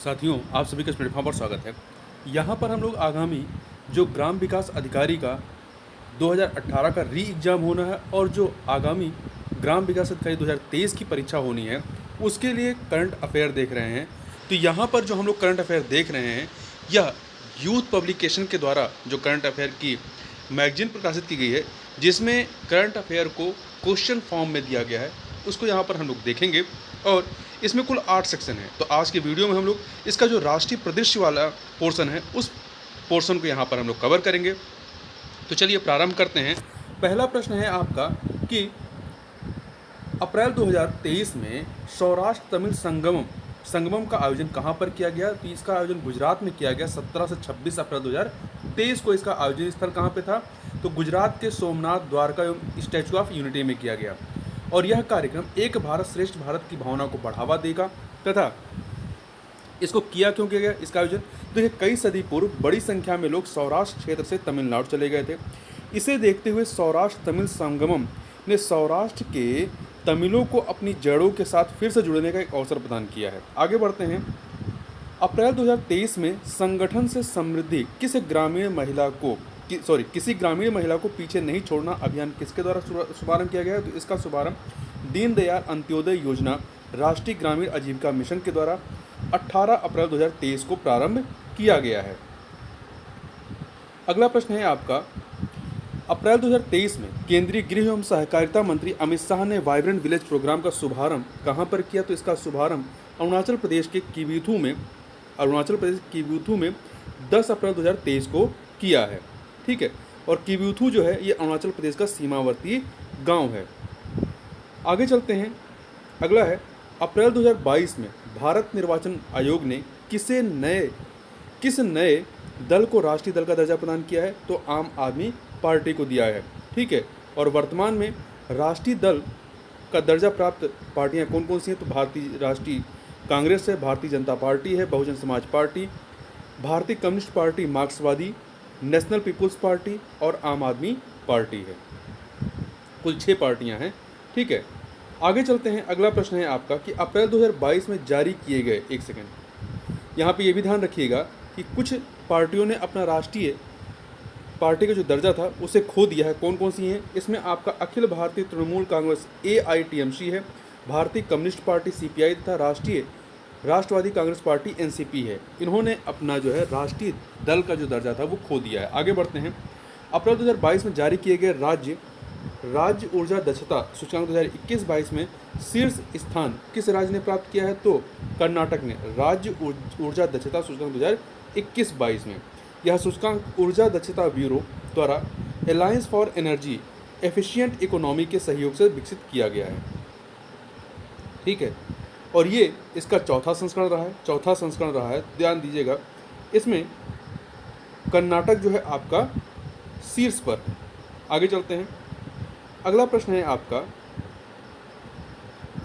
साथियों, आप सभी का इस प्लेटफॉर्म पर स्वागत है। यहाँ पर हम लोग आगामी जो ग्राम विकास अधिकारी का 2018 का री एग्ज़ाम होना है और जो आगामी ग्राम विकास अधिकारी 2023 की परीक्षा होनी है, उसके लिए करंट अफेयर देख रहे हैं। तो यहाँ पर जो हम लोग करंट अफेयर देख रहे हैं, यह यूथ पब्लिकेशन के द्वारा जो करंट अफेयर की मैगजीन प्रकाशित की गई है, जिसमें करंट अफेयर को क्वेश्चन फॉर्म में दिया गया है, उसको यहाँ पर हम लोग देखेंगे। और इसमें कुल 8 सेक्शन है। तो आज के वीडियो में हम लोग इसका जो राष्ट्रीय परिदृश्य वाला पोर्शन है, उस पोर्शन को यहाँ पर हम लोग कवर करेंगे। तो चलिए प्रारंभ करते हैं। पहला प्रश्न है आपका कि अप्रैल 2023 में सौराष्ट्र तमिल संगमम का आयोजन कहाँ पर किया गया? तो इसका आयोजन गुजरात में किया गया। 17 से 26 अप्रैल 2023 को इसका आयोजन स्थल कहाँ पे था? तो गुजरात के सोमनाथ द्वारका एवं स्टैचू ऑफ यूनिटी में किया गया। और यह कार्यक्रम एक भारत श्रेष्ठ भारत की भावना को बढ़ावा देगा। तथा इसको क्यों किया गया इसका आयोजन? तो ये कई सदी पूर्व बड़ी संख्या में लोग सौराष्ट्र क्षेत्र से तमिलनाडु चले गए थे। इसे देखते हुए सौराष्ट्र तमिल संगमम ने सौराष्ट्र के तमिलों को अपनी जड़ों के साथ फिर से जुड़ने का एक अवसर प्रदान किया है। आगे बढ़ते हैं। अप्रैल 2023 में संगठन से समृद्धि किसी ग्रामीण महिला को पीछे नहीं छोड़ना अभियान किसके द्वारा शुभारंभ किया गया है? तो इसका शुभारंभ दीनदयाल अंत्योदय योजना राष्ट्रीय ग्रामीण आजीविका मिशन के द्वारा 18 अप्रैल 2023 को प्रारंभ किया गया है। अगला प्रश्न है आपका, अप्रैल 2023 में केंद्रीय गृह एवं सहकारिता मंत्री अमित शाह ने वाइब्रेंट विलेज प्रोग्राम का शुभारंभ कहां पर किया? तो इसका शुभारंभ अरुणाचल प्रदेश किबीथू में 10 अप्रैल 2023 को किया है। ठीक है। और किबीथू जो है ये अरुणाचल प्रदेश का सीमावर्ती गांव है। आगे चलते हैं। अगला है, अप्रैल 2022 में भारत निर्वाचन आयोग ने किस नए दल को राष्ट्रीय दल का दर्जा प्रदान किया है? तो आम आदमी पार्टी को दिया है। ठीक है। और वर्तमान में राष्ट्रीय दल का दर्जा प्राप्त पार्टियां कौन कौन सी हैं? तो भारतीय राष्ट्रीय कांग्रेस है, भारतीय जनता पार्टी है, बहुजन समाज पार्टी, भारतीय कम्युनिस्ट पार्टी, मार्क्सवादी, नेशनल पीपुल्स पार्टी और आम आदमी पार्टी है। कुल 6 पार्टियां हैं। ठीक है। आगे चलते हैं। अगला प्रश्न है आपका कि अप्रैल 2022 में जारी किए गए, एक सेकेंड, यहाँ पे ये भी ध्यान रखिएगा कि कुछ पार्टियों ने अपना राष्ट्रीय पार्टी का जो दर्जा था उसे खो दिया है। कौन कौन सी हैं? इसमें आपका अखिल भारतीय तृणमूल कांग्रेस AITMC है, भारतीय कम्युनिस्ट पार्टी CPI तथा राष्ट्रवादी कांग्रेस पार्टी NCP है। इन्होंने अपना जो है राष्ट्रीय दल का जो दर्जा था वो खो दिया है। आगे बढ़ते हैं। अप्रैल 2022 में जारी किए गए राज्य ऊर्जा दक्षता सूचकांक 2021-22 में शीर्ष स्थान किस राज्य ने प्राप्त किया है? तो कर्नाटक ने राज्य ऊर्जा दक्षता सूचकांक 2021-22 में। यह सूचकांक ऊर्जा दक्षता ब्यूरो द्वारा alliance for energy efficient economy के सहयोग से विकसित किया गया है। ठीक है। और ये इसका चौथा संस्करण रहा है। ध्यान दीजिएगा, इसमें कर्नाटक जो है आपका शीर्ष पर है। आगे चलते हैं। अगला प्रश्न है आपका,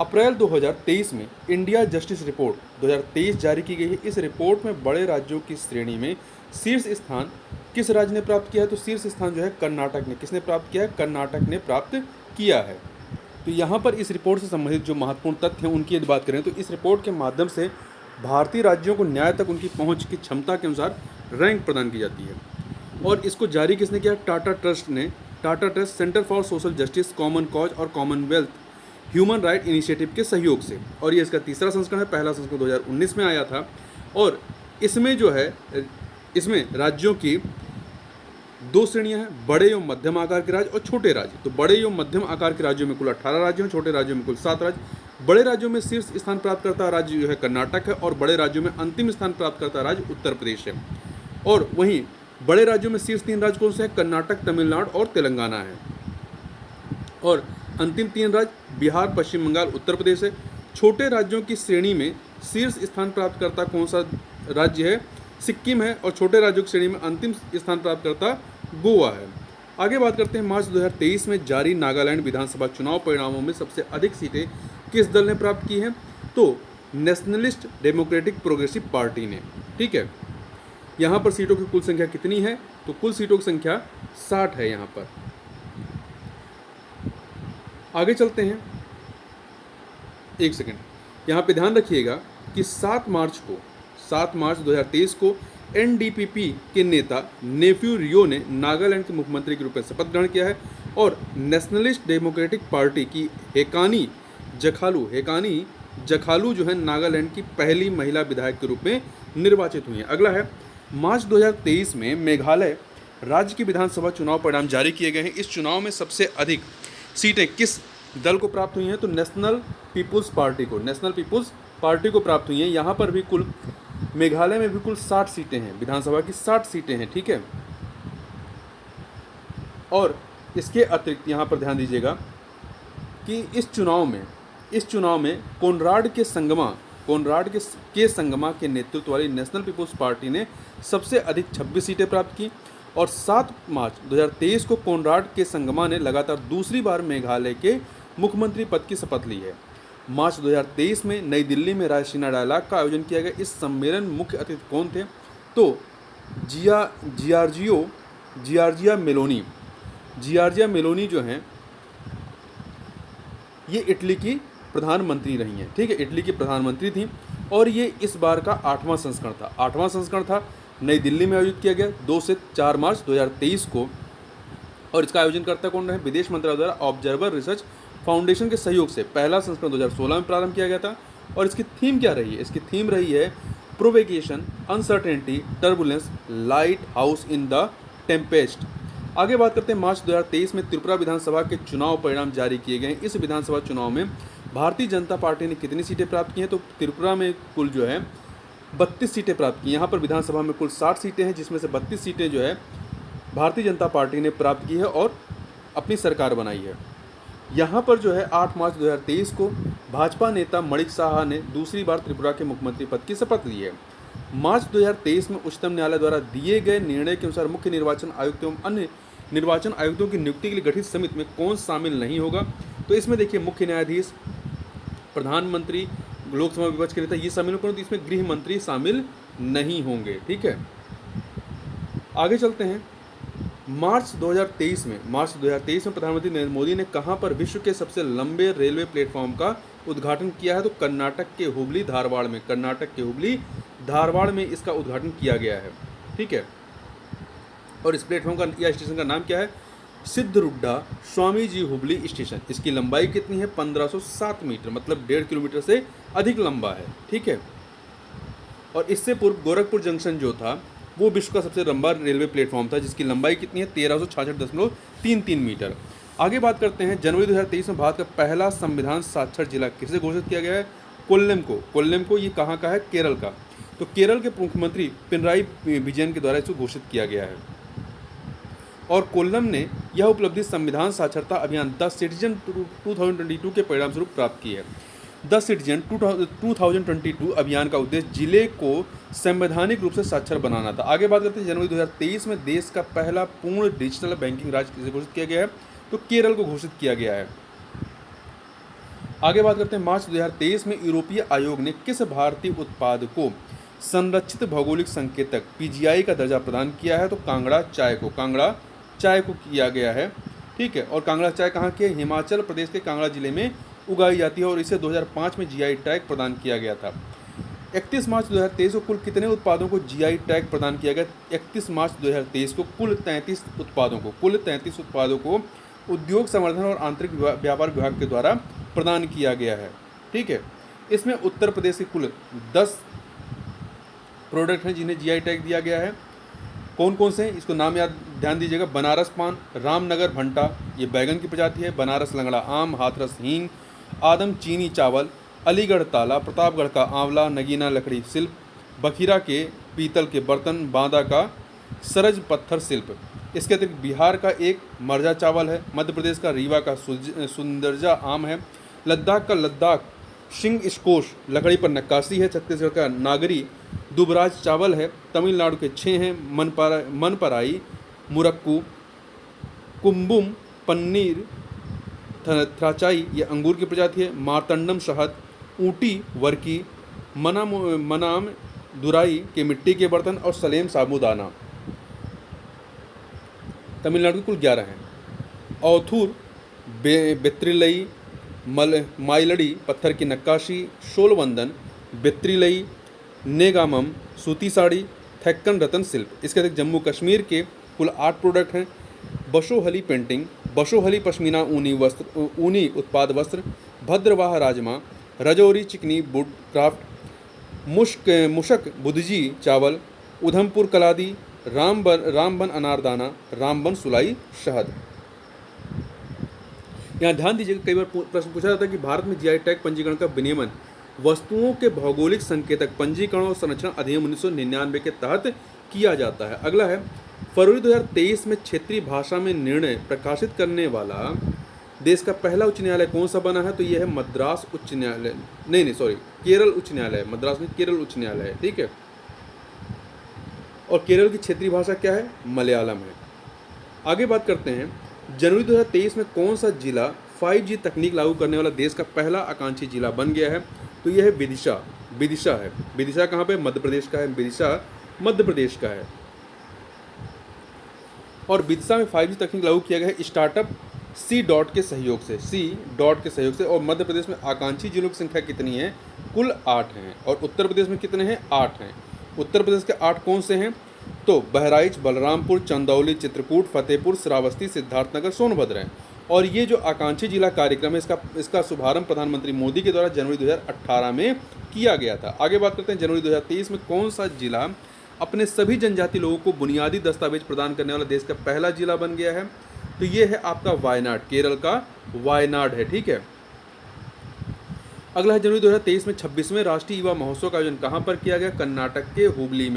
अप्रैल 2023 में इंडिया जस्टिस रिपोर्ट 2023 जारी की गई है। इस रिपोर्ट में बड़े राज्यों की श्रेणी में शीर्ष स्थान किस राज्य ने प्राप्त किया है? तो शीर्ष स्थान जो है कर्नाटक ने। किसने प्राप्त किया है? कर्नाटक ने प्राप्त किया है। तो यहाँ पर इस रिपोर्ट से संबंधित जो महत्वपूर्ण तथ्य हैं उनकी यदि बात करें तो इस रिपोर्ट के माध्यम से भारतीय राज्यों को न्याय तक उनकी पहुँच की क्षमता के अनुसार रैंक प्रदान की जाती है। और इसको जारी किसने किया? Tata trust centre for social justice, common cause और कॉमनवेल्थ ह्यूमन राइट इनिशिएटिव के सहयोग से। और ये इसका तीसरा संस्करण है। पहला संस्करण 2019 में आया था। और इसमें जो है इसमें राज्यों की 2 श्रेणियां हैं, बड़े एवं मध्यम आकार के राज्य और छोटे राज्य। तो बड़े एवं मध्यम आकार के राज्यों में कुल 18 राज्य हैं, छोटे राज्यों में कुल 7 राज्य। बड़े राज्यों में शीर्ष स्थान प्राप्त करता राज्य जो है कर्नाटक है और बड़े राज्यों में अंतिम स्थान प्राप्त करता राज्य उत्तर प्रदेश है। और वहीं बड़े राज्यों में शीर्ष 3 राज्य कौन से हैं? कर्नाटक, तमिलनाडु और तेलंगाना है। और अंतिम 3 राज्य बिहार, पश्चिम बंगाल, उत्तर प्रदेश है। छोटे राज्यों की श्रेणी में शीर्ष स्थान प्राप्त करता कौन सा राज्य है? सिक्किम है। और छोटे राज्यों की श्रेणी में अंतिम स्थान प्राप्त करता गोवा है। आगे बात करते हैं। मार्च 2023 में जारी नागालैंड विधानसभा चुनाव परिणामों में सबसे अधिक सीटें किस दल ने प्राप्त की हैं? तो नेशनलिस्ट डेमोक्रेटिक प्रोग्रेसिव पार्टी ने। ठीक है। यहाँ पर सीटों की कुल संख्या कितनी है? तो कुल सीटों की संख्या 60 है यहाँ पर। आगे चलते हैं। एक सेकेंड, यहाँ पे ध्यान रखिएगा कि 7 7 मार्च 2023 को एनडीपीपी के नेता नेफ्यू रियो ने नागालैंड के मुख्यमंत्री के रूप में शपथ ग्रहण किया है और नेशनलिस्ट डेमोक्रेटिक पार्टी की हेकानी जखालू जो है नागालैंड की पहली महिला विधायक के रूप में निर्वाचित हुई हैं। अगला है मार्च 2023 में मेघालय राज्य की विधानसभा चुनाव परिणाम जारी किए गए हैं। इस चुनाव में सबसे अधिक सीटें किस दल को प्राप्त हुई हैं? तो नेशनल पीपुल्स पार्टी को प्राप्त हुई हैं। यहाँ पर भी कुल मेघालय में भी कुल 60 सीटें हैं, विधानसभा की 60 सीटें हैं, ठीक है। और इसके अतिरिक्त यहाँ पर ध्यान दीजिएगा कि इस चुनाव में कोनराड के संगमा के नेतृत्व वाली नेशनल पीपुल्स पार्टी ने सबसे अधिक 26 सीटें प्राप्त की और 7 मार्च 2023 को कोनराड के संगमा ने लगातार दूसरी बार मेघालय के मुख्यमंत्री पद की शपथ ली है। मार्च 2023 में नई दिल्ली में रायसीना डायलॉग का आयोजन किया गया। इस सम्मेलन में मुख्य अतिथि कौन थे? तो जियार्जिया मेलोनी जो हैं ये इटली की प्रधानमंत्री रही हैं, ठीक है, इटली की प्रधानमंत्री थी और ये इस बार का 8वां संस्करण था। नई दिल्ली में आयोजित किया गया 2 से 4 मार्च 2023 को और इसका आयोजन करता कौन रहे? विदेश मंत्रालय द्वारा ऑब्जर्वर रिसर्च फाउंडेशन के सहयोग से पहला संस्करण 2016 में प्रारंभ किया गया था। और इसकी थीम क्या रही है? इसकी थीम रही है provocation, uncertainty, turbulence, lighthouse in the tempest. आगे बात करते हैं मार्च 2023 में त्रिपुरा विधानसभा के चुनाव परिणाम जारी किए गए। इस विधानसभा चुनाव में भारतीय जनता पार्टी ने कितनी सीटें प्राप्त की हैं? तो त्रिपुरा में कुल जो है 32 सीटें प्राप्त की। यहाँ पर विधानसभा में कुल 60 सीटें हैं जिसमें से 32 सीटें जो है भारतीय जनता पार्टी ने प्राप्त की है और अपनी सरकार बनाई है। यहाँ पर जो है 8 मार्च 2023 को भाजपा नेता मणिक साहा ने दूसरी बार त्रिपुरा के मुख्यमंत्री पद की शपथ ली है। मार्च 2023 में उच्चतम न्यायालय द्वारा दिए गए निर्णय के अनुसार मुख्य निर्वाचन आयुक्त एवं अन्य निर्वाचन आयुक्तों की नियुक्ति के लिए गठित समिति में कौन शामिल नहीं होगा? तो इसमें देखिए मुख्य न्यायाधीश, प्रधानमंत्री, लोकसभा विपक्ष के नेता ये शामिल होंगे, तो इसमें गृह मंत्री शामिल नहीं होंगे, ठीक है। आगे चलते हैं। मार्च 2023 में प्रधानमंत्री नरेंद्र मोदी ने कहां पर विश्व के सबसे लंबे रेलवे प्लेटफॉर्म का उद्घाटन किया है? तो कर्नाटक के हुबली धारवाड़ में इसका उद्घाटन किया गया है, ठीक है। और इस प्लेटफॉर्म का या स्टेशन का नाम क्या है? सिद्धरुड्डा स्वामी जी हुबली स्टेशन। इसकी लंबाई कितनी है? 1507 मीटर, मतलब 1.5 किलोमीटर से अधिक लंबा है, ठीक है। और इससे पूर्व गोरखपुर जंक्शन जो था वो विश्व का सबसे लंबा रेलवे प्लेटफॉर्म था जिसकी लंबाई कितनी है? 1366.33 मीटर। आगे बात करते हैं। जनवरी 2023 में भारत का पहला संविधान साक्षर जिला किसे घोषित किया गया है? कोल्लम को। ये कहाँ का है? केरल का। तो केरल के मुख्यमंत्री पिनराई विजयन के द्वारा इसको घोषित किया गया है और कोल्लम ने यह उपलब्धि संविधान साक्षरता अभियान द सिटीजन 2022 के परिणाम स्वरूप प्राप्त की है। द सिटीजन 2022 अभियान का उद्देश्य जिले को संवैधानिक रूप से साक्षर बनाना था। आगे बात करते हैं। जनवरी 2023 में देश का पहला पूर्ण डिजिटल बैंकिंग राज्य किसे घोषित किया गया है? तो केरल को घोषित किया गया है। आगे बात करते हैं। मार्च 2023 में यूरोपीय आयोग ने किस भारतीय उत्पाद को संरक्षित भौगोलिक संकेतक PGI का दर्जा प्रदान किया है? तो कांगड़ा चाय को किया गया है, ठीक है। और कांगड़ा चाय कहाँ की है? हिमाचल प्रदेश के कांगड़ा जिले में उगाई जाती है और इसे 2005 में GI टैग प्रदान किया गया था। 31 मार्च 2023 को कुल कितने उत्पादों को GI टैग प्रदान किया गया? 31 मार्च 2023 को कुल 33 उत्पादों को उद्योग संवर्धन और आंतरिक व्यापार विभाग के द्वारा प्रदान किया गया है, ठीक है। इसमें उत्तर प्रदेश के कुल 10 प्रोडक्ट हैं जिन्हें GI टैग दिया गया है। कौन कौन से हैं इसको नाम ध्यान दीजिएगा। बनारस पान, रामनगर भंटा, ये बैगन की प्रजाति है। बनारस लंगड़ा आम, हाथरस हींग, आदम चीनी चावल, अलीगढ़ ताला, प्रतापगढ़ का आंवला, नगीना लकड़ी शिल्प, बखीरा के पीतल के बर्तन, बांदा का सरज पत्थर शिल्प। इसके अतिरिक्त बिहार का एक मरजा चावल है, मध्य प्रदेश का रीवा का सुंदरजा आम है, लद्दाख का लद्दाख शिंग स्कोश लकड़ी पर नक्काशी है, छत्तीसगढ़ का नागरी दुबराज चावल है, तमिलनाडु के 6 हैं, मनपराई, मुरक्कू, कुम्बुम, पन्नीर, थ्राचाई ये अंगूर की प्रजाति है, मार्तंडम शहद, ऊटी वर्की, मनाम दुराई के मिट्टी के बर्तन और सलेम साबूदाना। तमिलनाडु के कुल 11 हैं। औथूर बेत्रिलई, माइलड़ी पत्थर की नक्काशी, शोलवंदन, बेत्रिलई, नेगामम सूती साड़ी, थेक्कन रतन शिल्प। इसके अतिरिक्त जम्मू कश्मीर के कुल 8 प्रोडक्ट हैं। बशोहली पेंटिंग, बशोहली पश्मीना ऊनी वस्त्र, ऊनी उत्पाद वस्त्र, भद्रवाह राजमा, रजौरी चिकनी वुड क्राफ्ट, मुशक बुदजी चावल, उधमपुर कलादी, रामबन अनारदाना, रामबन सुलाई शहद। यहाँ ध्यान दीजिएगा, कई बार प्रश्न पूछा जाता है कि भारत में जीआई टैग पंजीकरण का विनियमन वस्तुओं के भौगोलिक संकेतक पंजीकरण और संरक्षण अधिनियम 1999 के तहत किया जाता है। अगला है, फरवरी 2023 में क्षेत्रीय भाषा में निर्णय प्रकाशित करने वाला देश का पहला उच्च न्यायालय कौन सा बना है? तो यह है मद्रास उच्च न्यायालय, नहीं सॉरी, केरल उच्च न्यायालय। मद्रास में केरल उच्च न्यायालय है, ठीक है। और केरल की क्षेत्रीय भाषा क्या है? मलयालम है। आगे बात करते हैं, जनवरी 2023 में कौन सा जिला 5G तकनीक लागू करने वाला देश का पहला आकांक्षी जिला बन गया है? तो यह है विदिशा। विदिशा है। विदिशा कहाँ पे? मध्य प्रदेश का है। विदिशा मध्य प्रदेश का है। और विदिशा में 5G तकनीक लागू किया गया है स्टार्टअप सी डॉट के सहयोग से। और मध्य प्रदेश में आकांक्षी जिलों की संख्या कितनी है? कुल 8 हैं। और उत्तर प्रदेश में कितने हैं? 8 हैं। उत्तर प्रदेश के 8 कौन से हैं? तो बहराइच, बलरामपुर, चंदौली, चित्रकूट, फतेहपुर, श्रावस्ती, सिद्धार्थनगर, सोनभद्र हैं। और ये जो आकांक्षी जिला कार्यक्रम है, इसका शुभारंभ प्रधानमंत्री मोदी के द्वारा जनवरी 2018 में किया गया था। आगे बात करते हैं, जनवरी 2023 में कौन सा जिला अपने सभी जनजाति लोगों को बुनियादी दस्तावेज प्रदान करने वाला देश का पहला जिला बन गया है? तो ये है आपका वायनाड, केरल का वायनाड है, ठीक है। अगला है, जनवरी 2023 में 26वें राष्ट्रीय युवा महोत्सव का आयोजन कहाँ पर किया गया? कर्नाटक के हुबली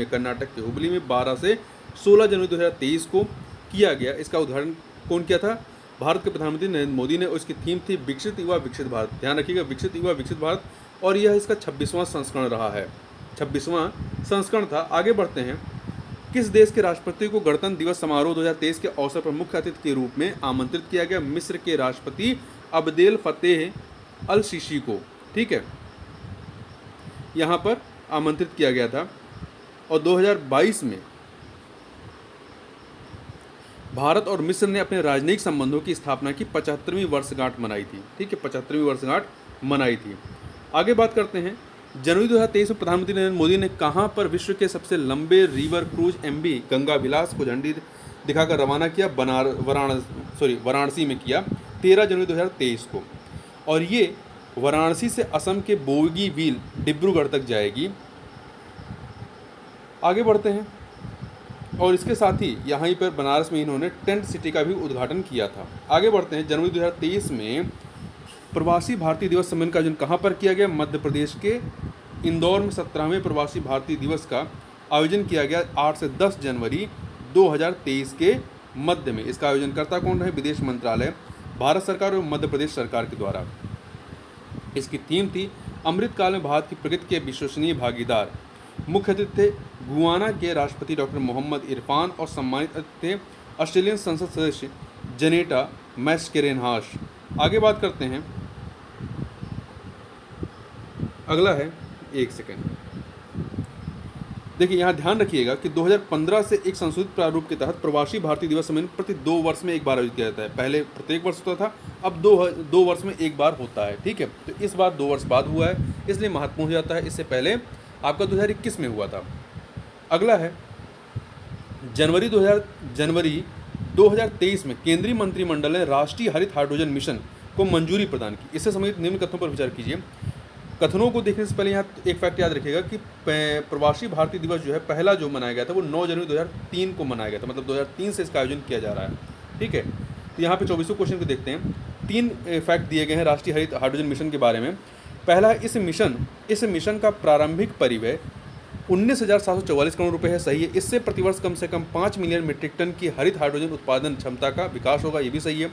में। 12 से 16 जनवरी 2023 को किया गया। इसका उद्घाटन कौन किया था? भारत के प्रधानमंत्री नरेंद्र मोदी ने। और इसकी थीम थी विकसित युवा विकसित भारत। ध्यान रखिएगा, विकसित युवा विकसित भारत। और यह इसका 26वां संस्करण रहा है। 26वां संस्करण था। आगे बढ़ते हैं, किस देश के राष्ट्रपति को गणतंत्र दिवस समारोह 2023 के अवसर पर मुख्य अतिथि के रूप में आमंत्रित किया गया? मिस्र के राष्ट्रपति अब्देल फतेह अल सीसी को, ठीक है, यहाँ पर आमंत्रित किया गया था। और 2022 में भारत और मिस्र ने अपने राजनयिक संबंधों की स्थापना की 75वीं वर्षगांठ मनाई थी, ठीक है, 75वीं वर्षगांठ मनाई थी। आगे बात करते हैं, जनवरी 2023 में प्रधानमंत्री नरेंद्र मोदी ने कहाँ पर विश्व के सबसे लंबे रिवर क्रूज MV गंगा विलास को झंडी दिखाकर रवाना किया? वाराणसी में किया, 13 जनवरी 2023 को। और ये वाराणसी से असम के बोगीबील डिब्रूगढ़ तक जाएगी। आगे बढ़ते हैं, और इसके साथ ही यहाँ पर बनारस में इन्होंने टेंट सिटी का भी उद्घाटन किया था। आगे बढ़ते हैं, जनवरी 2023 में प्रवासी भारतीय दिवस सम्मेलन का आयोजन कहाँ पर किया गया? मध्य प्रदेश के इंदौर में 17वें प्रवासी भारतीय दिवस का आयोजन किया गया 8 से 10 जनवरी 2023 के मध्य में। इसका आयोजनकर्ता कौन रहे? विदेश मंत्रालय, भारत सरकार और मध्य प्रदेश सरकार के द्वारा। इसकी थीम थी अमृतकाल में भारत की प्रगति के विश्वसनीय भागीदार। मुख्य अतिथि थे गुयाना के राष्ट्रपति डॉक्टर मोहम्मद इरफान और सम्मानित अतिथि थे ऑस्ट्रेलियन संसद सदस्य जनेटा मैस्केरेनहाश। आगे बात करते हैं, अगला है, एक सेकेंड, देखिए यहाँ ध्यान रखिएगा कि 2015 से एक संशोधित प्रारूप के तहत प्रवासी भारतीय दिवस सम्मेलन प्रति 2 वर्ष में एक बार आयोजित किया जाता है। पहले प्रत्येक वर्ष होता था, अब 2 वर्ष में एक बार होता है, ठीक है। तो इस बार 2 वर्ष बाद हुआ है, इसलिए महत्वपूर्ण हो जाता है। इससे पहले आपका 2021 में हुआ था। अगला है, जनवरी 2023 में केंद्रीय मंत्रिमंडल ने राष्ट्रीय हरित हाइड्रोजन मिशन को मंजूरी प्रदान की। इससे संबंधित निम्न कथनों पर विचार कीजिए। कथनों को देखने से पहले यहाँ एक फैक्ट याद रखिएगा कि प्रवासी भारतीय दिवस जो है पहला जो मनाया गया था वो 9 जनवरी 2003 को मनाया गया था, मतलब 2003 से इसका आयोजन किया जा रहा है, ठीक है। तो यहाँ पे 24 क्वेश्चन को देखते हैं। 3 फैक्ट दिए गए हैं राष्ट्रीय हरित हाइड्रोजन मिशन के बारे में। पहला है, इस मिशन का प्रारंभिक परिव्यय 19,744 करोड़ रुपए है, सही है। इससे प्रतिवर्ष कम से कम 5 मिलियन मीट्रिक टन की हरित हाइड्रोजन उत्पादन क्षमता का विकास होगा, ये भी सही है।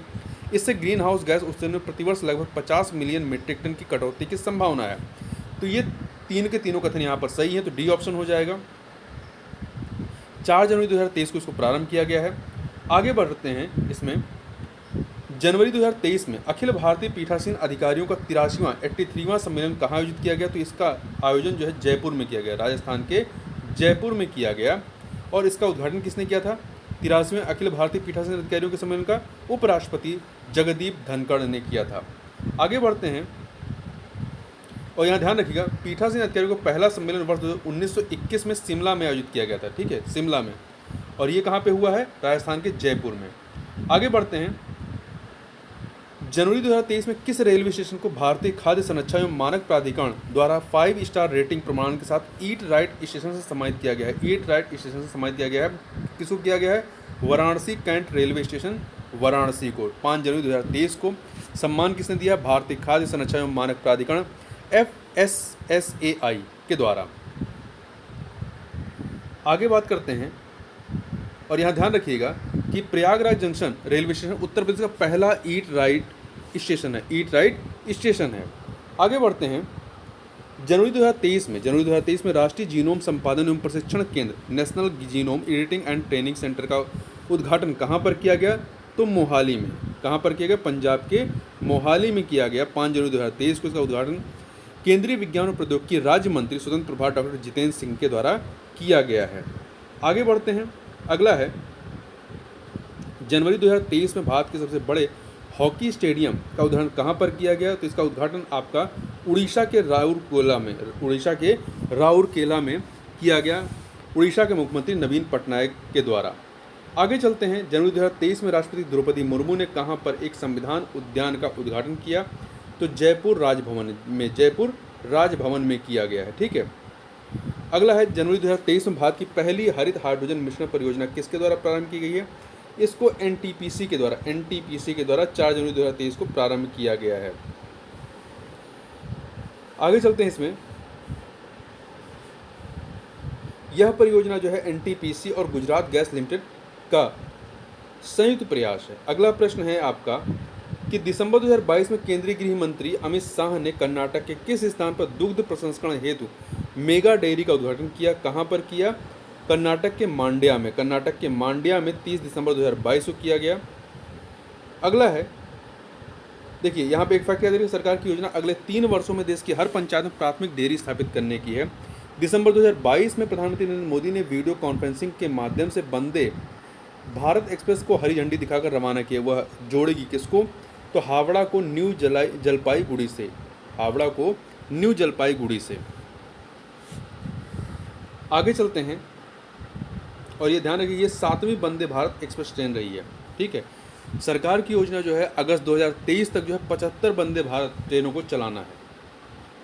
इससे ग्रीन हाउस गैस उत्सर्जन में प्रतिवर्ष लगभग 50 मिलियन मीट्रिक टन की कटौती की संभावना है। तो ये 3 के तीनों कथन यहाँ पर सही है, तो डी ऑप्शन हो जाएगा। 4 जनवरी 2023 को इसको प्रारंभ किया गया है। आगे बढ़ते हैं, इसमें जनवरी 2023 में अखिल भारतीय पीठासीन अधिकारियों का 83वां सम्मेलन कहाँ आयोजित किया गया? तो इसका आयोजन जो है जयपुर में किया गया, राजस्थान के जयपुर में किया गया। और इसका उद्घाटन किसने किया था? 83वें अखिल भारतीय पीठासीन अधिकारियों के सम्मेलन का उपराष्ट्रपति जगदीप धनखड़ ने किया था। आगे बढ़ते हैं, और यहाँ ध्यान रखिएगा, पीठासीन अधिकारियों का पहला सम्मेलन वर्ष 1921 में शिमला में आयोजित किया गया था, ठीक है, शिमला में। और ये कहाँ पे हुआ है? राजस्थान के जयपुर में। आगे बढ़ते हैं। जनवरी 2023 में किस रेलवे स्टेशन को भारतीय खाद्य संरक्षण एवं मानक प्राधिकरण द्वारा 5 स्टार रेटिंग प्रमाण के साथ ईट राइट स्टेशन से सम्मानित किया गया है? ईट राइट स्टेशन से सम्मानित किया गया है। किसको किया गया है? Varanasi cant railway station, Varanasi को 5 जनवरी 2023 को सम्मान किसने दिया? भारतीय खाद्य संरक्षण एवं मानक प्राधिकरण FSSAI के द्वारा। आगे बात करते हैं, और यहाँ ध्यान रखिएगा कि Prayagraj junction railway station Uttar Pradesh का पहला ईट राइट स्टेशन है, ईट राइट स्टेशन है। आगे बढ़ते हैं। जनवरी 2023 में राष्ट्रीय जीनोम संपादन एवं प्रशिक्षण केंद्र national genome editing and training centre का उद्घाटन कहाँ पर किया गया? तो मोहाली में। कहाँ पर किया गया? पंजाब के मोहाली में किया गया 5 जनवरी 2023 को। इसका उद्घाटन केंद्रीय विज्ञान और प्रौद्योगिकी राज्य मंत्री स्वतंत्र प्रभार डॉक्टर जितेंद्र सिंह के द्वारा किया गया है। आगे बढ़ते हैं। अगला है, जनवरी 2023 में भारत के सबसे बड़े हॉकी स्टेडियम का उद्घाटन कहाँ पर किया गया? तो इसका उद्घाटन आपका उड़ीसा के राउरकेला में किया गया, उड़ीसा के मुख्यमंत्री नवीन पटनायक के द्वारा। आगे चलते हैं। जनवरी 2023 में राष्ट्रपति द्रौपदी मुर्मू ने कहाँ पर एक संविधान उद्यान का उद्घाटन किया? तो जयपुर राजभवन में किया गया है, ठीक है। अगला है, जनवरी 2023 में भारत की पहली हरित हाइड्रोजन मिशन परियोजना किसके द्वारा प्रारंभ की गई है? इसको NTPC के द्वारा 4 जनवरी 2023 को प्रारंभ किया गया है। आगे चलते हैं। इसमें यह परियोजना जो है NTPC और गुजरात गैस लिमिटेड का संयुक्त प्रयास है। अगला प्रश्न है आपका कि दिसंबर 2022 में केंद्रीय गृह मंत्री अमित शाह ने कर्नाटक के किस स्थान पर दुग्ध प्रसंस्करण हेतु मेगा डेयरी का उद्घाटन किया? कहां पर किया? कर्नाटक के मांड्या में 30 दिसंबर 2022 को किया गया। अगला है, देखिए यहाँ पे एक फैक्ट याद रखिए, सरकार की योजना अगले 3 वर्षों में देश की हर पंचायत में प्राथमिक डेयरी स्थापित करने की है। दिसंबर 2022 में प्रधानमंत्री नरेंद्र मोदी ने वीडियो कॉन्फ्रेंसिंग के माध्यम से वंदे भारत एक्सप्रेस को हरी झंडी दिखाकर रवाना किया। वह जोड़ेगी किसको? तो हावड़ा को न्यू जलपाईगुड़ी से। आगे चलते हैं, और ये ध्यान रखिए, ये 7वीं वंदे भारत एक्सप्रेस ट्रेन रही है, ठीक है। सरकार की योजना जो है अगस्त 2023 तक जो है 75 वंदे भारत ट्रेनों को चलाना है,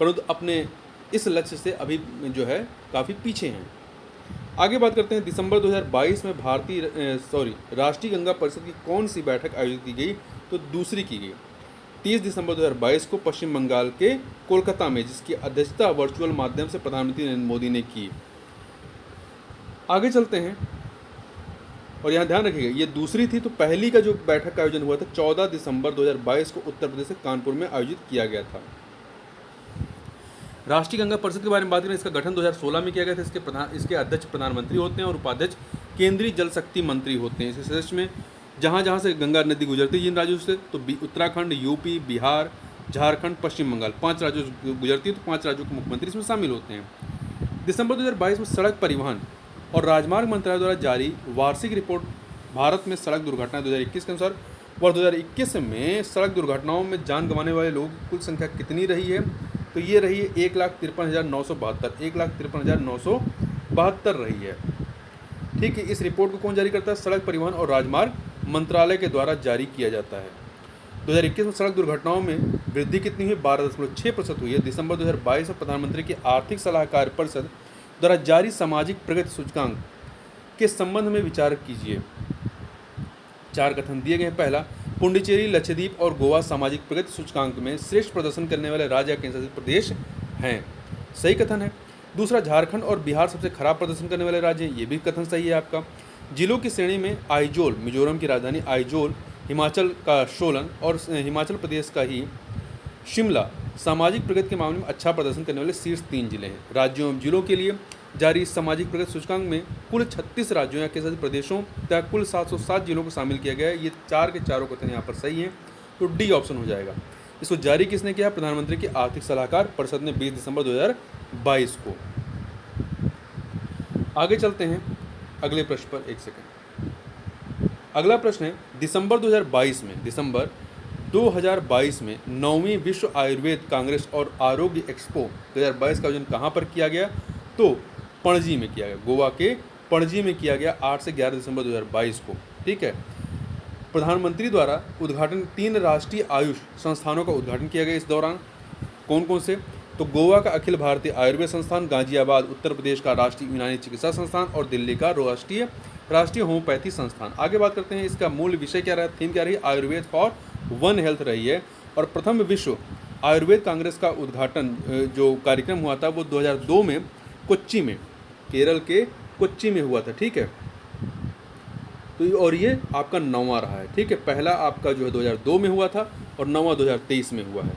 परंतु अपने इस लक्ष्य से अभी जो है काफ़ी पीछे हैं। आगे बात करते हैं। दिसंबर 2022 में राष्ट्रीय गंगा परिषद की कौन सी बैठक आयोजित की गई? तो दूसरी की गई 30 दिसंबर 2022 को पश्चिम बंगाल के कोलकाता में, जिसकी अध्यक्षता वर्चुअल माध्यम से प्रधानमंत्री नरेंद्र मोदी ने की। आगे चलते हैं, और यहाँ ध्यान रखिएगा ये दूसरी थी, तो पहली का जो बैठक का आयोजन हुआ था 14 दिसंबर 2022 को उत्तर प्रदेश के कानपुर में आयोजित किया गया था। राष्ट्रीय गंगा परिषद के बारे में बात करें, इसका गठन 2016 में किया गया था। इसके अध्यक्ष प्रधानमंत्री होते हैं और उपाध्यक्ष केंद्रीय जल शक्ति मंत्री होते हैं। इसके सदस्य में जहाँ से गंगा नदी गुजरती है जिन राज्यों से, तो उत्तराखंड, यूपी, बिहार, झारखंड, पश्चिम बंगाल, 5 राज्यों से गुजरती है, तो 5 राज्यों के मुख्यमंत्री इसमें शामिल होते हैं। दिसंबर 2022 में सड़क परिवहन और राजमार्ग मंत्रालय द्वारा जारी वार्षिक रिपोर्ट भारत में सड़क दुर्घटना 2021 के अनुसार वर्ष 2021 में सड़क दुर्घटनाओं में जान गंवाने वाले लोगों की कुल संख्या कितनी रही है? तो ये रही है 1,53,972 रही है, ठीक है। इस रिपोर्ट को कौन जारी करता है? सड़क परिवहन और राजमार्ग मंत्रालय के द्वारा जारी किया जाता है। 2021 में सड़क दुर्घटनाओं में वृद्धि कितनी हुई? 12.6% हुई है। दिसंबर 2022 में प्रधानमंत्री की आर्थिक सलाहकार परिषद द्वारा जारी सामाजिक प्रगति सूचकांक के संबंध में विचार कीजिए। 4 कथन दिए गए हैं। पहला, पुडुचेरी, लक्षद्वीप और गोवा सामाजिक प्रगति सूचकांक में श्रेष्ठ प्रदर्शन करने वाले राज्य या केंद्र शासित प्रदेश हैं, सही कथन है। दूसरा, झारखंड और बिहार सबसे खराब प्रदर्शन करने वाले राज्य हैं, ये भी कथन सही है आपका। जिलों की श्रेणी में आइजोल, मिजोरम की राजधानी आइजोल, हिमाचल का सोलन और हिमाचल प्रदेश का ही शिमला सामाजिक प्रगति के मामले में अच्छा प्रदर्शन करने वाले शीर्ष 3 जिले हैं। राज्यों एवं जिलों के लिए जारी सामाजिक प्रगति सूचकांक में कुल 36 राज्यों या केंद्र शासित प्रदेशों तथा कुल 707 जिलों को शामिल किया गया है। ये 4 के चारों कथन यहाँ पर सही हैं, तो डी ऑप्शन हो जाएगा। इसको जारी किसने किया? प्रधानमंत्री की आर्थिक सलाहकार परिषद ने 20 दिसंबर 2022 को। आगे चलते हैं अगले प्रश्न पर, एक सेकंड। अगला प्रश्न है, दिसंबर 2022 में 9वीं विश्व आयुर्वेद कांग्रेस और आरोग्य एक्सपो 2022 का आयोजन कहाँ पर किया गया? तो पणजी में किया गया, गोवा के पणजी में किया गया 8 से 11 दिसंबर 2022 को। ठीक है। प्रधानमंत्री द्वारा उद्घाटन 3 राष्ट्रीय आयुष संस्थानों का उद्घाटन किया गया इस दौरान। कौन कौन से? तो गोवा का अखिल भारतीय आयुर्वेद संस्थान, गाजियाबाद उत्तर प्रदेश का राष्ट्रीय यूनानी चिकित्सा संस्थान और दिल्ली का राष्ट्रीय होम्योपैथी संस्थान। आगे बात करते हैं इसका मूल विषय क्या रहा, थीम क्या रही? आयुर्वेद फॉर वन हेल्थ रही है। और प्रथम विश्व आयुर्वेद कांग्रेस का उद्घाटन जो कार्यक्रम हुआ था वो 2002 में कोच्चि में, केरल के कोच्चि में हुआ था। ठीक है। तो और ये आपका 9वां रहा है। ठीक है। पहला आपका जो है 2002 में हुआ था और 9वां 2023 में हुआ है।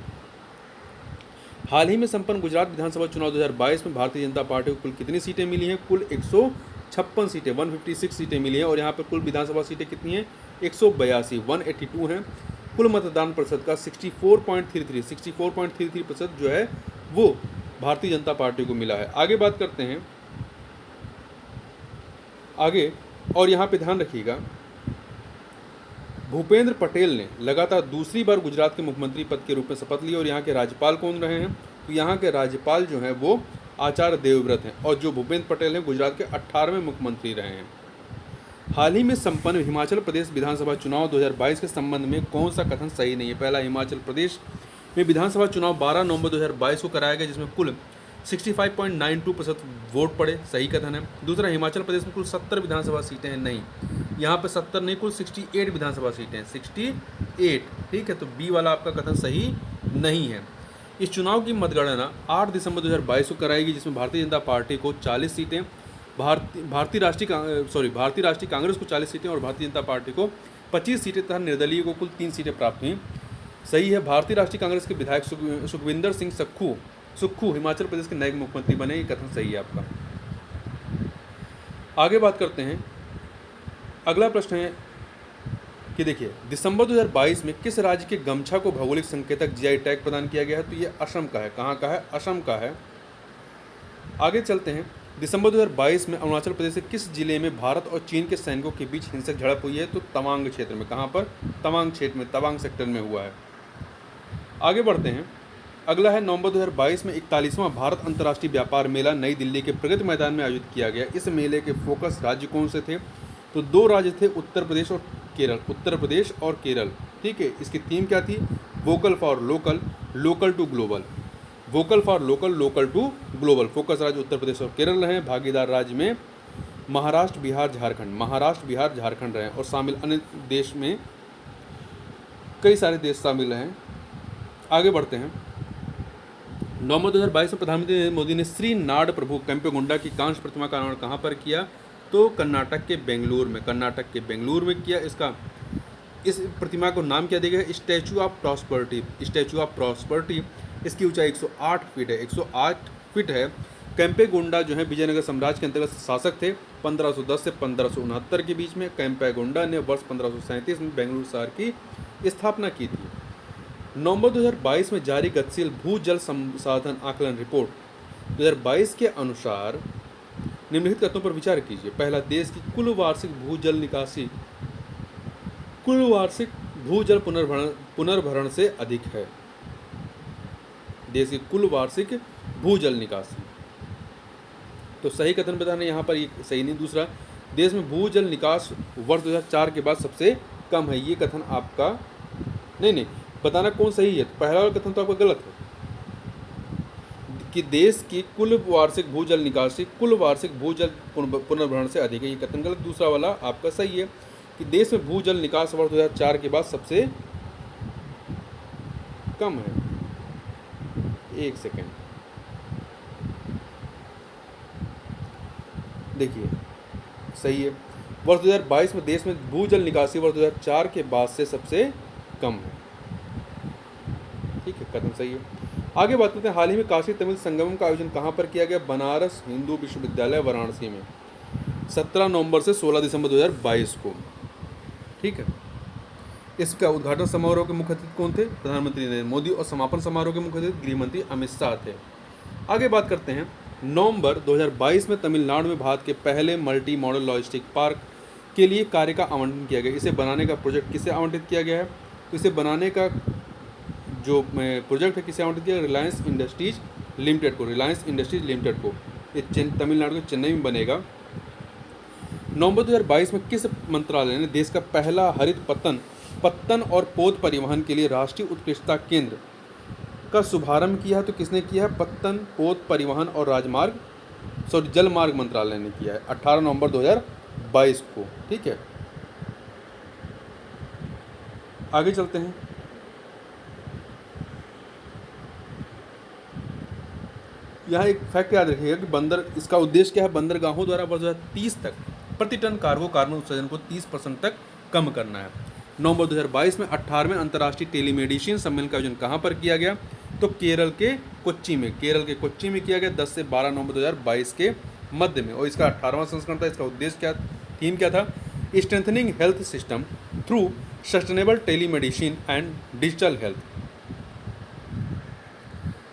हाल ही में संपन्न गुजरात विधानसभा चुनाव 2022 में भारतीय जनता पार्टी को कुल कितनी सीटें मिली हैं? कुल 156 सीटें, 156 सीटें मिली हैं। और यहाँ पर कुल विधानसभा सीटें कितनी हैं? 182, 182 हैं। कुल मतदान प्रतिशत का 64.33% जो है वो भारतीय जनता पार्टी को मिला है। आगे बात करते हैं आगे, और यहाँ पे ध्यान रखिएगा, भूपेंद्र पटेल ने लगातार दूसरी बार गुजरात के मुख्यमंत्री पद के रूप में शपथ ली। और यहाँ के राज्यपाल कौन रहे हैं? तो यहाँ के राज्यपाल जो हैं वो आचार्य देवव्रत हैं। और जो भूपेंद्र पटेल हैं गुजरात के 18वें मुख्यमंत्री रहे हैं। हाल ही में संपन्न हिमाचल प्रदेश विधानसभा चुनाव 2022 के संबंध में कौन सा कथन सही नहीं है? पहला, हिमाचल प्रदेश में विधानसभा चुनाव 12 नवंबर 2022 को कराया गया जिसमें कुल 65.92% वोट पड़े, सही कथन है। दूसरा, हिमाचल प्रदेश में कुल 70 विधानसभा सीटें हैं, नहीं, यहाँ पे 70 नहीं, कुल 68 विधानसभा सीटें हैं, 68। ठीक है। तो बी वाला आपका कथन सही नहीं है। इस चुनाव की मतगणना 8 दिसंबर 2022 को कराएगी जिसमें भारतीय जनता पार्टी को 40 सीटें, भारतीय राष्ट्रीय कांग्रेस को 40 सीटें और भारतीय जनता पार्टी को 25 सीटें तथा निर्दलीय को कुल 3 सीटें प्राप्त हुई। सही है। भारतीय राष्ट्रीय कांग्रेस के विधायक सुखविंदर सिंह सुक्खू हिमाचल प्रदेश के नए मुख्यमंत्री बने, ये कथन सही है आपका। आगे बात करते हैं, अगला प्रश्न है कि देखिए, दिसंबर 2022 में किस राज्य के गमछा को भौगोलिक संकेतक जीआई टैग प्रदान किया गया है? तो ये असम का है। कहाँ का है? असम का है। आगे चलते हैं, दिसंबर 2022 में अरुणाचल प्रदेश के किस जिले में भारत और चीन के सैनिकों के बीच हिंसक झड़प हुई है? तो तवांग क्षेत्र में। कहाँ पर? तवांग क्षेत्र में, तवांग सेक्टर में हुआ है। आगे बढ़ते हैं, अगला है नवंबर 2022 में 41वां भारत अंतर्राष्ट्रीय व्यापार मेला नई दिल्ली के प्रगति मैदान में आयोजित किया गया। इस मेले के फोकस राज्य कौन से थे? तो 2 राज्य थे, उत्तर प्रदेश और केरल। ठीक है। इसकी थीम क्या थी? Vocal for local, local to global. Vocal for local, local to global. Focus राज्य उत्तर प्रदेश और केरल रहे। भागीदार राज्य में महाराष्ट्र, बिहार, झारखंड रहे। और शामिल अन्य देश में कई सारे देश शामिल हैं। आगे बढ़ते हैं, नवंबर 2022 में प्रधानमंत्री नरेंद्र मोदी ने श्री नाड प्रभु केम्पेगौड़ा की कांस्य प्रतिमा का अनावरण कहाँ पर किया? तो कर्नाटक के बेंगलुरु में किया। इस प्रतिमा को नाम क्या दिया गया? Statue of prosperity. इसकी ऊंचाई 108 फीट है, 108 फीट है। केम्पेगौड़ा जो है विजयनगर साम्राज्य के अंतर्गत शासक थे 1510 से 1569 के बीच में। केम्पेगौड़ा ने वर्ष 1537 में बेंगलुरु शहर की स्थापना की थी। नवंबर 2022 में जारी गतिशील भूजल संसाधन आकलन रिपोर्ट 2022 के अनुसार निम्नलिखित कथनों पर विचार कीजिए। पहला, देश की कुल वार्षिक भूजल पुनर्भरण से अधिक है। देश की कुल वार्षिक भूजल निकासी, तो सही कथन बताना यहाँ पर, ये सही नहीं। दूसरा, देश में भूजल निकास वर्ष 2004 के बाद सबसे कम है, ये कथन आपका नहीं, बताना कौन सही है। पहला वाला कथन तो आपका गलत है कि देश की कुल वार्षिक भूजल निकासी कुल वार्षिक भूजल पुनर्भरण से अधिक है, ये कथन गलत। दूसरा वाला आपका सही है कि देश में भूजल निकास वर्ष 2004 के बाद सबसे कम है। एक सेकेंड, देखिए सही है। वर्ष 2022 में देश में भूजल निकासी वर्ष 2004 के बाद से सबसे कम है। ठीक है, कथन सही है। आगे बात करते हैं, हाल ही में काशी तमिल संगमम का आयोजन कहाँ पर किया गया? बनारस हिंदू विश्वविद्यालय वाराणसी में 17 नवंबर से 16 दिसंबर 2022 को। ठीक है। इसका उद्घाटन समारोह के मुख्य अतिथि कौन थे? प्रधानमंत्री नरेंद्र मोदी। और समापन समारोह के मुख्य अतिथि गृहमंत्री अमित शाह थे। आगे बात करते हैं, नवंबर 2022 में तमिलनाडु में भारत के पहले मल्टी मॉडल लॉजिस्टिक पार्क के लिए कार्य का आवंटन किया गया। इसे बनाने का प्रोजेक्ट किसे आवंटित किया गया है? तो इसे बनाने का जो प्रोजेक्ट है किसे आवंटित किया, रिलायंस इंडस्ट्रीज लिमिटेड को, रिलायंस इंडस्ट्रीज लिमिटेड को। ये तमिलनाडु के चेन्नई में बनेगा। नवंबर 2022 में किस मंत्रालय ने देश का पहला हरित पत्तन और पोत परिवहन के लिए राष्ट्रीय उत्कृष्टता केंद्र का शुभारंभ किया है? तो किसने किया है? पत्तन, पोत परिवहन और जल मार्ग मंत्रालय ने किया है 18 नवंबर 2022 को। ठीक है, आगे चलते हैं। यहाँ एक फैक्ट याद रखिएगा कि इसका उद्देश्य क्या है? बंदरगाहों द्वारा वर्ष 2030 तक प्रति टन कार्बन उत्सर्जन को 30% तक कम करना है। नवंबर 2022 में 18वें अंतर्राष्ट्रीय टेलीमेडिसिन सम्मेलन का आयोजन कहाँ पर किया गया? तो केरल के कोच्चि में किया गया 10 से 12 नवंबर 2022 के मध्य में, और इसका 18वां संस्करण था। इसका उद्देश्य थीम क्या था? Strengthening health system through sustainable telemedicine and digital health.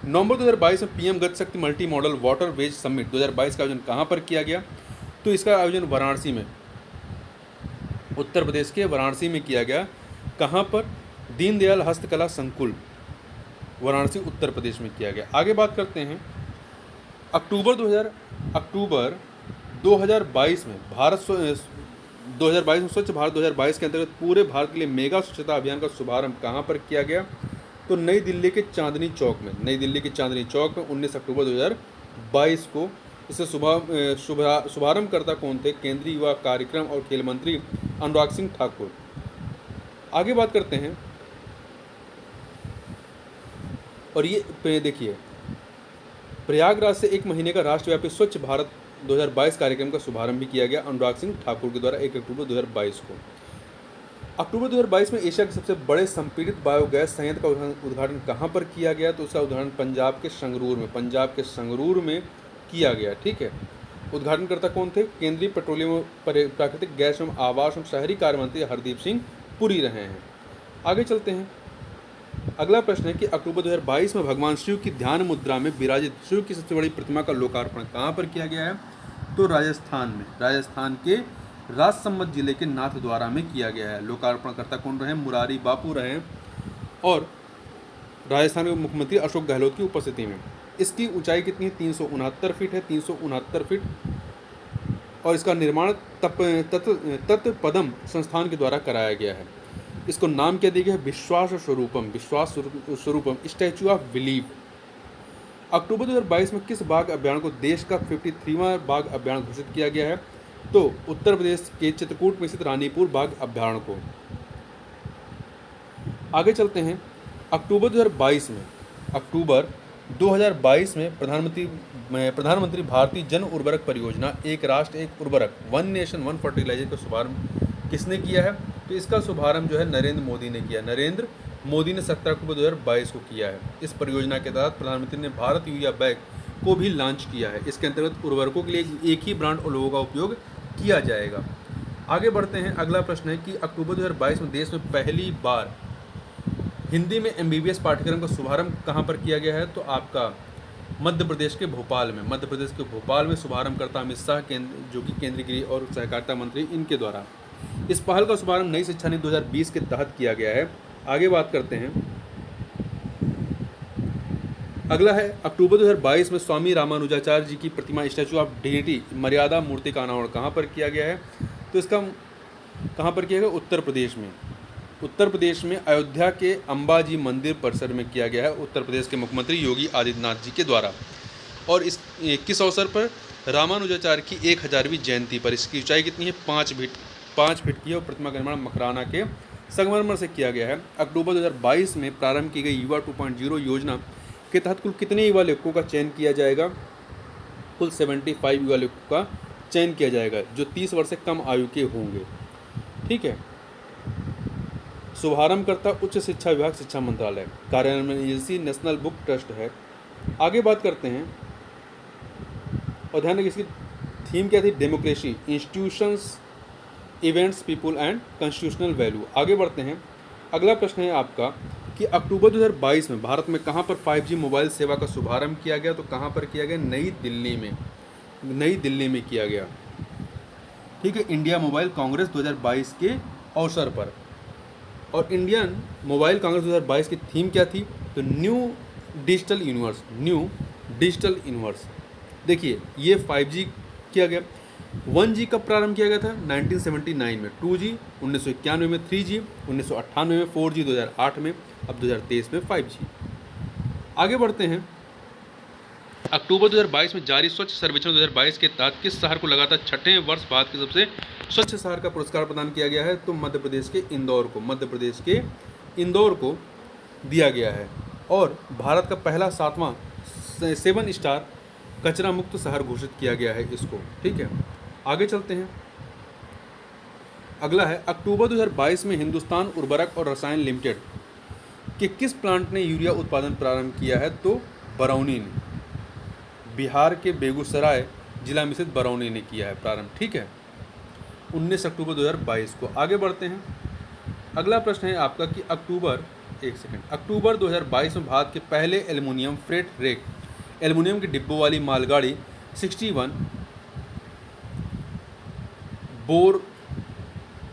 नवंबर 2022 में PM Gati Shakti multi model waterways summit 2022 का आयोजन कहाँ पर किया गया? तो इसका आयोजन वाराणसी में, उत्तर प्रदेश के वाराणसी में किया गया। कहाँ पर? दीनदयाल हस्तकला संकुल, वाराणसी उत्तर प्रदेश में किया गया। आगे बात करते हैं। अक्टूबर 2022 में 2022 में स्वच्छ भारत 2022 के अंतर्गत पूरे भारत के लिए मेगा स्वच्छता अभियान का शुभारंभ कहाँ पर किया गया? तो नई दिल्ली के चांदनी चौक में 19 अक्टूबर 2022 को। इसे शुभारंभकर्ता कौन थे? केंद्रीय युवा कार्यक्रम और खेल मंत्री अनुराग सिंह ठाकुर। आगे बात करते हैं, और ये देखिए, प्रयागराज से 1 महीने का राष्ट्रव्यापी स्वच्छ भारत 2022 कार्यक्रम का शुभारंभ भी किया गया अनुराग सिंह ठाकुर के द्वारा 1 अक्टूबर 2022 को। अक्टूबर 2022 में एशिया के सबसे बड़े संपीड़ित बायोगैस संयंत्र का उद्घाटन कहाँ पर किया गया? तो उसका उद्घाटन पंजाब के संगरूर में किया गया। ठीक है, उद्घाटनकर्ता कौन थे? केंद्रीय पेट्रोलियम और प्राकृतिक गैस एवं आवास एवं शहरी कार्य मंत्री हरदीप सिंह पुरी रहे हैं। आगे चलते हैं। अगला प्रश्न है कि अक्टूबर 2022 में भगवान शिव की ध्यान मुद्रा में विराजित शिव की सबसे बड़ी प्रतिमा का लोकार्पण कहाँ पर किया गया है? तो राजस्थान के राजसमंद जिले के नाथद्वारा में किया गया है। लोकार्पणकर्ता कौन रहे? मुरारी बापू रहे, और राजस्थान के मुख्यमंत्री अशोक गहलोत की उपस्थिति में। इसकी ऊंचाई कितनी है? 369 फीट है, 369 फीट, और इसका निर्माण तत्पदम संस्थान के द्वारा कराया गया है। इसको नाम क्या दिया गया है? विश्वास स्वरूपम स्टैचू ऑफ बिलीव। अक्टूबर 2022 में किस बाघ अभ्यारण्य को देश का 53वां बाघ अभ्यारण्य घोषित किया गया है? तो उत्तर प्रदेश के चित्रकूट में स्थित रानीपुर बाघ अभ्यारण्य को। आगे चलते हैं। अक्टूबर 2022 में प्रधानमंत्री भारतीय जन उर्वरक परियोजना एक राष्ट्र एक उर्वरक, वन नेशन वन फर्टिलाइजर का शुभारंभ किसने किया है? तो इसका शुभारंभ जो है नरेंद्र मोदी ने किया। नरेंद्र मोदी ने 17 अक्टूबर 2022 को किया है। इस परियोजना के तहत प्रधानमंत्री ने भारत यूरिया बैग को भी लॉन्च किया है। इसके अंतर्गत उर्वरकों के लिए एक ही ब्रांड और लोगों का उपयोग किया जाएगा। आगे बढ़ते हैं। अगला प्रश्न है कि अक्टूबर 2022 में देश में पहली बार हिंदी में MBBS पाठ्यक्रम का शुभारंभ कहाँ पर किया गया है? तो आपका मध्य प्रदेश के भोपाल में शुभारंभकर्ता अमित शाह जो कि केंद्रीय गृह और सहकारिता मंत्री, इनके द्वारा। इस पहल का शुभारंभ नई शिक्षा नीति 2020 के तहत किया गया है। आगे बात करते हैं। अगला है अक्टूबर 2022 में स्वामी रामानुजाचार्य जी की प्रतिमा स्टैचू ऑफ डिग्निटी मर्यादा मूर्ति का अनावरण कहाँ पर किया गया है? तो इसका कहाँ पर किया गया? उत्तर प्रदेश में अयोध्या के अंबाजी मंदिर परिसर में किया गया है, उत्तर प्रदेश के मुख्यमंत्री योगी आदित्यनाथ जी के द्वारा। और किस अवसर पर? रामानुजाचार्य की 1000वीं जयंती पर। इसकी ऊंचाई कितनी है? 5 फीट की है, और प्रतिमा का निर्माण मकराना के संगमरमर से किया गया है। अक्टूबर 2022 में प्रारंभ की गई युवा 2.0 योजना के तहत कुल कितने युवा लेखकों का चयन किया जाएगा? कुल 75 युवा लेखकों का चयन किया जाएगा, जो 30 वर्ष से कम आयु के होंगे। ठीक है। शुभारंभकर्ता उच्च शिक्षा विभाग, शिक्षा मंत्रालय। कार्यान्वयन एजेंसी नेशनल बुक ट्रस्ट है। आगे बात करते हैं, और ध्यान रखिए इसकी थीम क्या थी? Democracy, institutions, events, people and constitutional value. आगे बढ़ते हैं। अगला प्रश्न है आपका कि अक्टूबर 2022 में भारत में कहाँ पर 5G मोबाइल सेवा का शुभारंभ किया गया? तो कहाँ पर किया गया? नई दिल्ली में किया गया। ठीक है, इंडिया मोबाइल कांग्रेस 2022 के अवसर पर। और इंडियन मोबाइल कांग्रेस 2022 की थीम क्या थी? तो new digital universe, new digital universe. देखिए ये 5G किया गया। 1G कब प्रारंभ किया गया था? 1979 में, 2G 1991 में, 3G 1998 में, 4G 2008 में, अब 2023 में 5G। आगे बढ़ते हैं। अक्टूबर 2022 में जारी स्वच्छ सर्वेक्षण 2022 के तहत किस शहर को लगातार छठे वर्ष भारत के सबसे स्वच्छ शहर का पुरस्कार प्रदान किया गया है? तो मध्य प्रदेश के इंदौर को, मध्य प्रदेश के इंदौर को दिया गया है। और भारत का पहला 7 स्टार कचरा मुक्त शहर घोषित किया गया है इसको। ठीक है, आगे चलते हैं। अगला है अक्टूबर 2022 में हिंदुस्तान उर्वरक और रसायन लिमिटेड के किस प्लांट ने यूरिया उत्पादन प्रारंभ किया है? तो बरौनी ने, बिहार के बेगूसराय जिला में स्थित बरौनी ने किया है प्रारंभ। ठीक है, 19 अक्टूबर 2022 को। आगे बढ़ते हैं। अगला प्रश्न है आपका कि अक्टूबर 2022 में भारत के पहले एल्युमिनियम फ्रेट रेक, एल्युमिनियम के डिब्बों वाली मालगाड़ी 61 बोर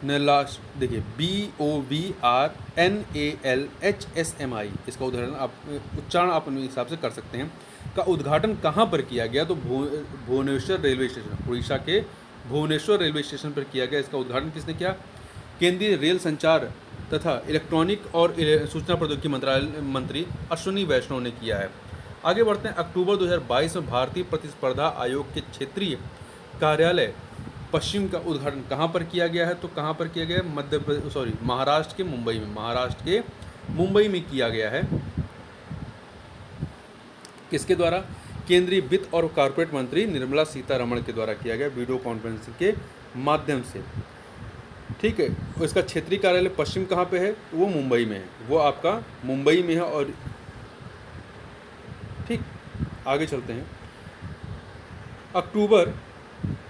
नेलाश, देखिए BOVRNALHSMI, इसका उदाहरण आप उच्चारण आप अपने हिसाब से कर सकते हैं, का उद्घाटन कहाँ पर किया गया? तो भुवनेश्वर रेलवे स्टेशन, उड़ीसा के भुवनेश्वर रेलवे स्टेशन पर किया गया। इसका उद्घाटन किसने किया? केंद्रीय रेल संचार तथा इलेक्ट्रॉनिक और सूचना प्रौद्योगिकी मंत्रालय मंत्री अश्विनी वैष्णव ने किया है। आगे बढ़ते हैं। अक्टूबर 2022 में भारतीय प्रतिस्पर्धा आयोग के क्षेत्रीय कार्यालय पश्चिम का उद्घाटन कहाँ पर किया गया है? तो कहाँ पर किया गया है? महाराष्ट्र के मुंबई में, महाराष्ट्र के मुंबई में किया गया है। किसके द्वारा? केंद्रीय वित्त और कॉर्पोरेट मंत्री निर्मला सीतारमण के द्वारा किया गया, वीडियो कॉन्फ्रेंसिंग के माध्यम से। ठीक है, इसका क्षेत्रीय कार्यालय पश्चिम कहाँ पे है? वो मुंबई में है, वो आपका मुंबई में है। और ठीक, आगे चलते हैं। अक्टूबर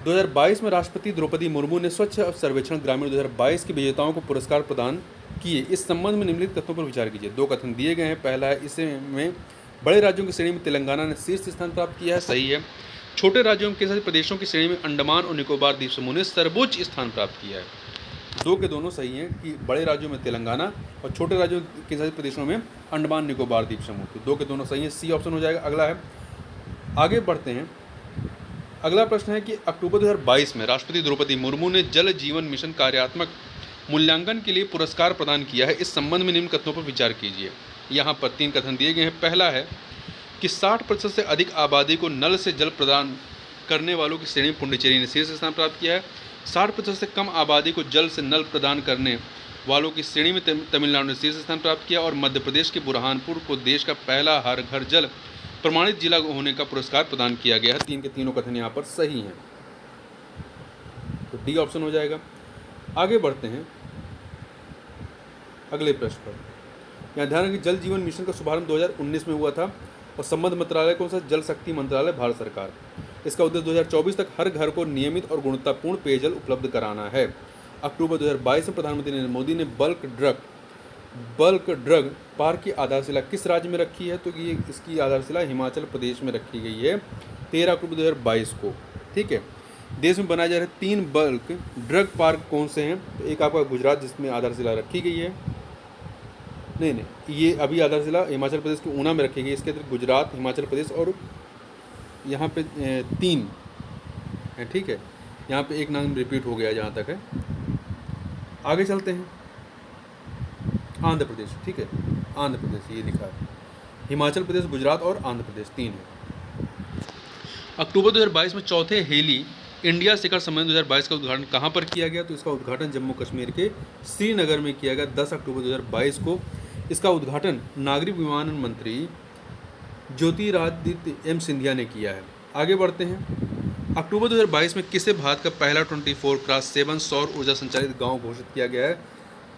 2022 में राष्ट्रपति द्रौपदी मुर्मू ने स्वच्छ सर्वेक्षण ग्रामीण 2022 के विजेताओं को पुरस्कार प्रदान किए। इस संबंध में निम्नलिखित तथ्यों पर विचार कीजिए। 2 कथन दिए गए हैं। पहला है, इसमें बड़े राज्यों की श्रेणी में तेलंगाना ने शीर्ष स्थान प्राप्त किया है, सही है। छोटे राज्यों के साथ प्रदेशों की श्रेणी में अंडमान और निकोबार द्वीप समूह ने सर्वोच्च स्थान प्राप्त किया है। 2 के दोनों सही हैं कि बड़े राज्यों में तेलंगाना और छोटे राज्यों के साथ प्रदेशों में अंडमान निकोबार द्वीप समूह, तो 2 के दोनों सही हैं, सी ऑप्शन हो जाएगा। अगला है, आगे बढ़ते हैं। अगला प्रश्न है कि अक्टूबर 2022 में राष्ट्रपति द्रौपदी मुर्मू ने जल जीवन मिशन कार्यात्मक मूल्यांकन के लिए पुरस्कार प्रदान किया है। इस संबंध में निम्न कथनों पर विचार कीजिए। यहाँ पर 3 कथन दिए गए हैं। पहला है कि 60% से अधिक आबादी को नल से जल प्रदान करने वालों की श्रेणी में पुडुचेरी ने शीर्ष स्थान प्राप्त किया है। 60% से कम आबादी को जल से नल प्रदान करने वालों की श्रेणी में तमिलनाडु ने शीर्ष स्थान प्राप्त किया। और मध्य प्रदेश के बुरहानपुर को देश का पहला हर घर जल प्रमाणित जिला होने का पुरस्कार प्रदान किया गया है। 3 के तीनों कथन यहाँ पर सही हैं, तो डी ऑप्शन हो जाएगा। आगे बढ़ते हैं अगले प्रश्न पर। यहाँ ध्यान रखिए, जल जीवन मिशन का शुभारंभ 2019 में हुआ था और संबद्ध मंत्रालय कौन सा? जल शक्ति मंत्रालय, भारत सरकार। इसका उद्देश्य 2024 तक हर घर को नियमित और गुणवत्तापूर्ण पेयजल उपलब्ध कराना है। अक्टूबर 2022 में प्रधानमंत्री नरेंद्र मोदी ने बल्क ड्रग पार्क की आधारशिला किस राज्य में रखी है? तो ये इसकी आधारशिला हिमाचल प्रदेश में रखी गई है 13 अक्टूबर 2022 को। ठीक है, देश में बनाए जा रहे 3 बल्क ड्रग पार्क कौन से हैं? तो एक आपका गुजरात जिसमें आधारशिला रखी गई है, नहीं, ये अभी आधारशिला हिमाचल प्रदेश के ऊना में रखी गई। इसके अंदर गुजरात, हिमाचल प्रदेश और यहाँ पे 3 है। ठीक है, यहाँ पे एक नाम रिपीट हो गया जहाँ तक है। आगे चलते हैं। आंध्र प्रदेश, ठीक है, आंध्र प्रदेश ये लिखा है। हिमाचल प्रदेश, गुजरात और आंध्र प्रदेश 3 है। अक्टूबर 2022 में चौथे हेली इंडिया शिखर सम्मेलन 2022 का उद्घाटन कहाँ पर किया गया? तो इसका उद्घाटन जम्मू कश्मीर के श्रीनगर में किया गया 10 अक्टूबर 2022 को। इसका उद्घाटन नागरिक विमानन मंत्री ज्योतिरादित्य एम सिंधिया ने किया है। आगे बढ़ते हैं। अक्टूबर 2022 में किसे भारत का पहला 24x7 सौर ऊर्जा संचालित गांव घोषित किया गया है?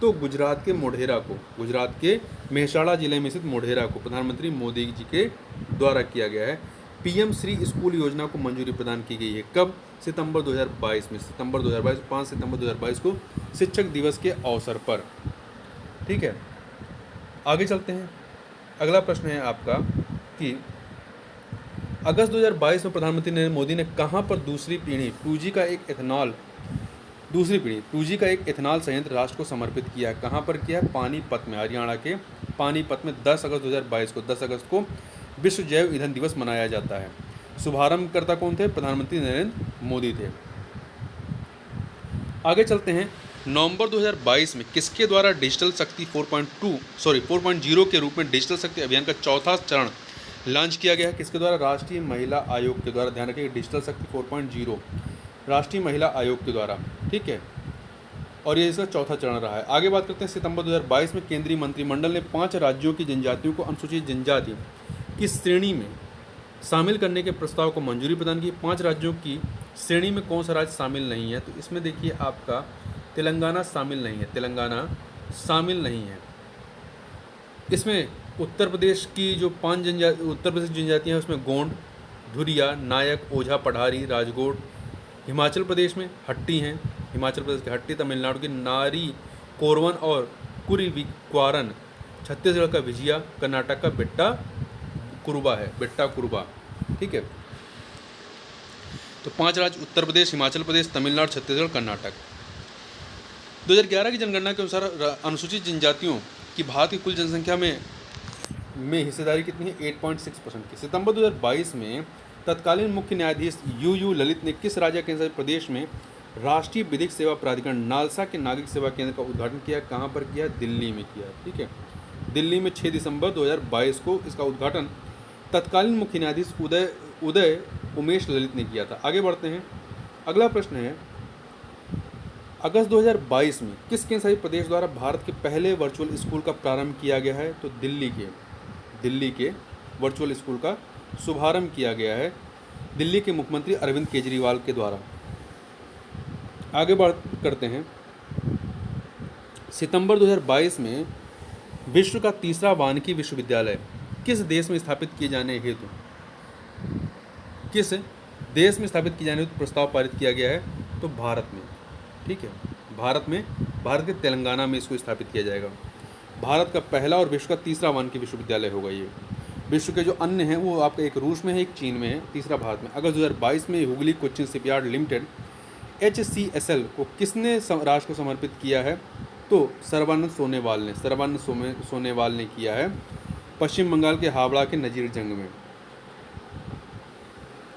तो गुजरात के मोढेरा को, गुजरात के मेहसाणा जिले में स्थित मोढेरा को प्रधानमंत्री मोदी जी के द्वारा किया गया है। पीएम श्री स्कूल योजना को मंजूरी प्रदान की गई है। कब? सितंबर 2022 में, सितंबर 2022, 5 सितंबर 2022 को शिक्षक दिवस के अवसर पर। ठीक है, आगे चलते हैं। अगला प्रश्न है आपका कि अगस्त 2022 में प्रधानमंत्री नरेंद्र मोदी ने कहां पर दूसरी पीढ़ी 2G का एक एथेनॉल दूसरी पीढ़ी 2G का एक एथेनॉल संयंत्र राष्ट्र को समर्पित किया है। कहाँ पर किया है? पानीपत में, हरियाणा के पानीपत में 10 अगस्त 2022 को 10 अगस्त को विश्व जैव ईंधन दिवस मनाया जाता है। शुभारंभकर्ता कौन थे? प्रधानमंत्री नरेंद्र मोदी थे। आगे चलते हैं। नवंबर 2022 में किसके द्वारा डिजिटल शक्ति 4.0 के रूप में डिजिटल शक्ति अभियान का चौथा चरण लॉन्च किया गया है? किसके द्वारा? राष्ट्रीय महिला आयोग के द्वारा। ध्यान रखिए, डिजिटल शक्ति 4.0 राष्ट्रीय महिला आयोग के द्वारा, ठीक है, और ये इसका चौथा चरण रहा है। आगे बात करते हैं। सितंबर 2022 में केंद्रीय मंत्रिमंडल ने 5 राज्यों की जनजातियों को अनुसूचित जनजाति की श्रेणी में शामिल करने के प्रस्ताव को मंजूरी प्रदान की। 5 राज्यों की श्रेणी में कौन सा राज्य शामिल नहीं है? तो इसमें देखिए आपका तेलंगाना शामिल नहीं है, तेलंगाना शामिल नहीं है। इसमें उत्तर प्रदेश की जो 5 उत्तर प्रदेश की जनजातियाँ हैं उसमें गोंड, धुरिया, नायक, ओझा, पढ़ारी, राजगोट। हिमाचल प्रदेश में हट्टी हैं, हिमाचल प्रदेश के हट्टी, तमिलनाडु की नारी, कोरवन और कुरीविक्वारन, छत्तीसगढ़ का विजया, कर्नाटक का बेट्टा कुरुबा है, बेट्टा कुरुबा, ठीक है। तो 5 राज्य उत्तर प्रदेश, हिमाचल प्रदेश, तमिलनाडु, छत्तीसगढ़, कर्नाटक। 2011 की जनगणना के अनुसार अनुसूचित जनजातियों की भारत की कुल जनसंख्या में हिस्सेदारी कितनी है? 8.6% की। सितंबर 2022 में तत्कालीन मुख्य न्यायाधीश यू ललित ने किस राज्य केंद्र प्रदेश में राष्ट्रीय विधिक सेवा प्राधिकरण नालसा के नागरिक सेवा केंद्र का उद्घाटन किया? कहाँ पर किया? दिल्ली में किया, ठीक है। दिल्ली में 6 दिसंबर 2022 को इसका उद्घाटन तत्कालीन मुख्य न्यायाधीश उदय उमेश ललित ने किया था। आगे बढ़ते हैं। अगला प्रश्न है, अगस्त 2022 में किस केंद्र शासित प्रदेश द्वारा भारत के पहले वर्चुअल स्कूल का प्रारंभ किया गया है? तो दिल्ली के वर्चुअल स्कूल का शुभारंभ किया गया है दिल्ली के मुख्यमंत्री अरविंद केजरीवाल के द्वारा। आगे बात करते हैं। सितंबर 2022 में विश्व का तीसरा वानिकी विश्वविद्यालय किस देश में स्थापित किए जाने हेतु प्रस्ताव पारित किया गया है? तो भारत में, ठीक है, भारत के तेलंगाना में इसको स्थापित किया जाएगा। भारत का पहला और विश्व का तीसरा वानिकी विश्वविद्यालय होगा ये। विश्व के जो अन्य हैं वो आपका एक रूस में है, एक चीन में है, तीसरा भारत में। अगस्त 2022 में Hooghly Cochin shipyard limited HCSL को किसने राष्ट्र को समर्पित किया है? तो सर्बानंद सोनेवाल ने किया है पश्चिम बंगाल के हावड़ा के नजीर जंग में।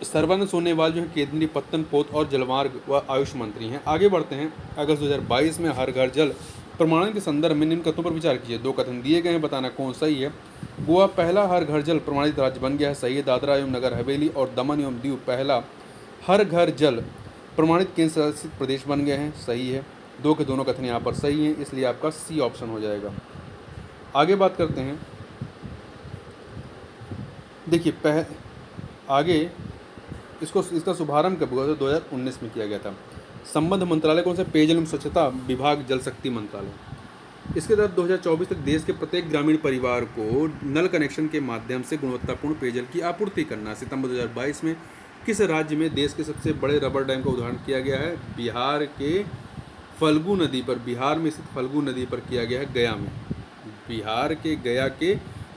सर्बानंद सोनेवाल जो है केंद्रीय पत्तन पोत और जलमार्ग व आयुष मंत्री हैं। आगे बढ़ते हैं। अगस्त 2022 में हर घर जल प्रमाणन के संदर्भ में निम्न कथनों पर विचार कीजिए। 2 कथन दिए गए हैं, बताना कौन सही है। गोवा पहला हर घर जल प्रमाणित राज्य बन गया है, सही है। दादरा एवं नगर हवेली और दमन एवं दीव पहला हर घर जल प्रमाणित केंद्र शासित प्रदेश बन गए हैं, सही है। 2 के दोनों कथन यहाँ पर सही हैं, इसलिए आपका सी ऑप्शन हो जाएगा। आगे बात करते हैं। देखिए आगे इसका शुभारंभ कब हुआ था? 2019 में किया गया था। संबंध मंत्रालय कौन सा? पेयजल एवं स्वच्छता विभाग, जल शक्ति मंत्रालय। इसके तहत 2024 तक देश के प्रत्येक ग्रामीण परिवार को नल कनेक्शन के माध्यम से गुणवत्तापूर्ण पेयजल की आपूर्ति करना। सितंबर 2022 में किस राज्य में देश के सबसे बड़े रबर डैम का उद्घाटन किया गया है? बिहार के फल्गु नदी पर, बिहार में स्थित फल्गु नदी पर किया गया है, गया में। बिहार के गया के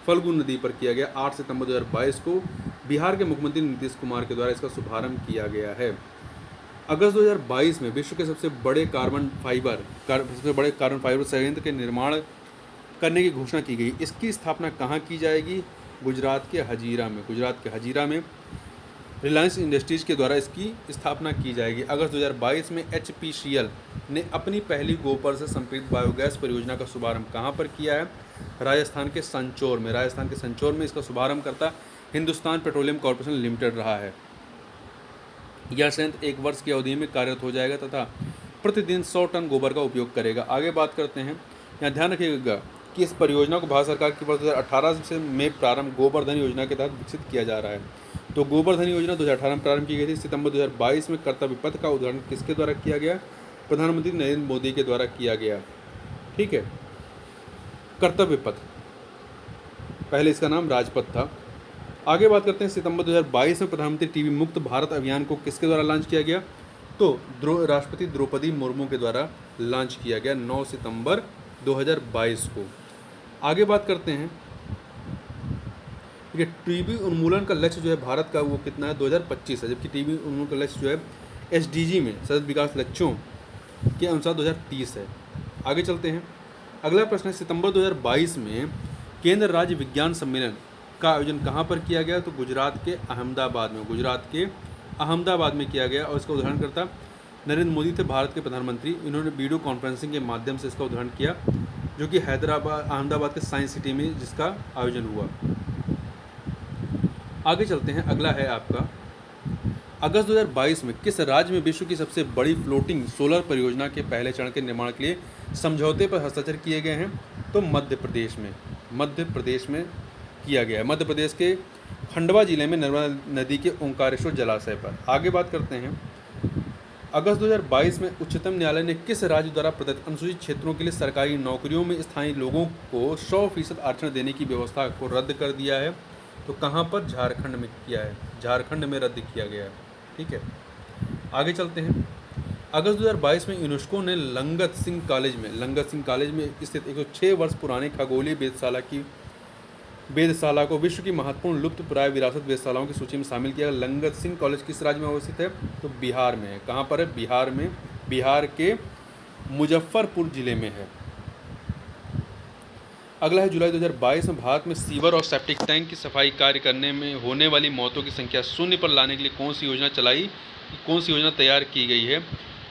फल्गु नदी पर किया गया। 8 सितंबर 2022 को बिहार के मुख्यमंत्री नीतीश कुमार के द्वारा इसका शुभारंभ किया गया है। अगस्त 2022 में विश्व के सबसे बड़े कार्बन फाइबर संयंत्र के निर्माण करने की घोषणा की गई। इसकी स्थापना कहाँ की जाएगी? गुजरात के हजीरा में रिलायंस इंडस्ट्रीज के द्वारा इसकी स्थापना की जाएगी। अगस्त 2022 में HPCL ने अपनी पहली गोबर से संपीड़ित बायोगैस परियोजना का शुभारंभ कहाँ पर किया है? राजस्थान के संचौर में इसका शुभारंभ करता हिंदुस्तान पेट्रोलियम कॉर्पोरेशन लिमिटेड रहा है। यह संयंत्र 1 वर्ष की अवधि में कार्यरत हो जाएगा तथा प्रतिदिन 100 टन गोबर का उपयोग करेगा। आगे बात करते हैं। यहाँ ध्यान रखिएगा कि इस परियोजना को भारत सरकार की वर्ष 2018 में प्रारंभ गोबर धन योजना के तहत विकसित किया जा रहा है। तो गोबर धन योजना 2018 में प्रारंभ की गई थी। सितंबर 2022 में कर्तव्य पथ का उद्घाटन किसके द्वारा किया गया? प्रधानमंत्री नरेंद्र मोदी के द्वारा किया गया, ठीक है। कर्तव्य पथ, पहले इसका नाम राजपथ था। आगे बात करते हैं। सितंबर 2022 में प्रधानमंत्री टीबी मुक्त भारत अभियान को किसके द्वारा लॉन्च किया गया? तो राष्ट्रपति द्रौपदी मुर्मू के द्वारा लॉन्च किया गया 9 सितंबर 2022 को। आगे बात करते हैं। ठीक है, टीबी उन्मूलन का लक्ष्य जो है भारत का वो कितना है? 2025 है, जबकि टीबी उन्मूलन का लक्ष्य जो है SDG में सतत विकास लक्ष्यों के अनुसार 2030 है। आगे चलते हैं। अगला प्रश्न है, सितंबर 2022 में केंद्र राज्य विज्ञान सम्मेलन का आयोजन कहाँ पर किया गया? तो गुजरात के अहमदाबाद में किया गया। और इसका उद्घाटनकर्ता नरेंद्र मोदी थे, भारत के प्रधानमंत्री। इन्होंने वीडियो कॉन्फ्रेंसिंग के माध्यम से इसका उद्घाटन किया, जो कि अहमदाबाद के साइंस सिटी में जिसका आयोजन हुआ। आगे चलते हैं। अगला है आपका, अगस्त 2022 में किस राज्य में विश्व की सबसे बड़ी फ्लोटिंग सोलर परियोजना के पहले चरण के निर्माण के लिए समझौते पर हस्ताक्षर किए गए हैं? तो मध्य प्रदेश में किया गया है। मध्य प्रदेश के खंडवा जिले में नर्मदा नदी के ओंकारेश्वर जलाशय पर। आगे बात करते हैं। अगस्त 2022 में उच्चतम न्यायालय ने किस राज्य द्वारा प्रदत्त अनुसूचित क्षेत्रों के लिए सरकारी नौकरियों में स्थानीय लोगों को 100% आरक्षण देने की व्यवस्था को रद्द कर दिया है? तो कहाँ पर? झारखंड में किया है। झारखंड में रद्द किया गया है। ठीक है, आगे चलते हैं। अगस्त 2022 में यूनेस्को ने लंगत सिंह कॉलेज में स्थित 106 वर्ष पुराने खगोलीय वेधशाला को विश्व की महत्वपूर्ण लुप्त प्राय विरासत वेधशालाओं की सूची में शामिल किया। लंगत सिंह कॉलेज किस राज्य में अवस्थित है? तो बिहार में है। कहाँ पर है? बिहार में, बिहार के मुजफ्फरपुर जिले में है। अगला है, जुलाई 2022 में भारत में सीवर और सेप्टिक टैंक की सफाई कार्य करने में होने वाली मौतों की संख्या शून्य पर लाने के लिए कौन सी योजना तैयार की गई है?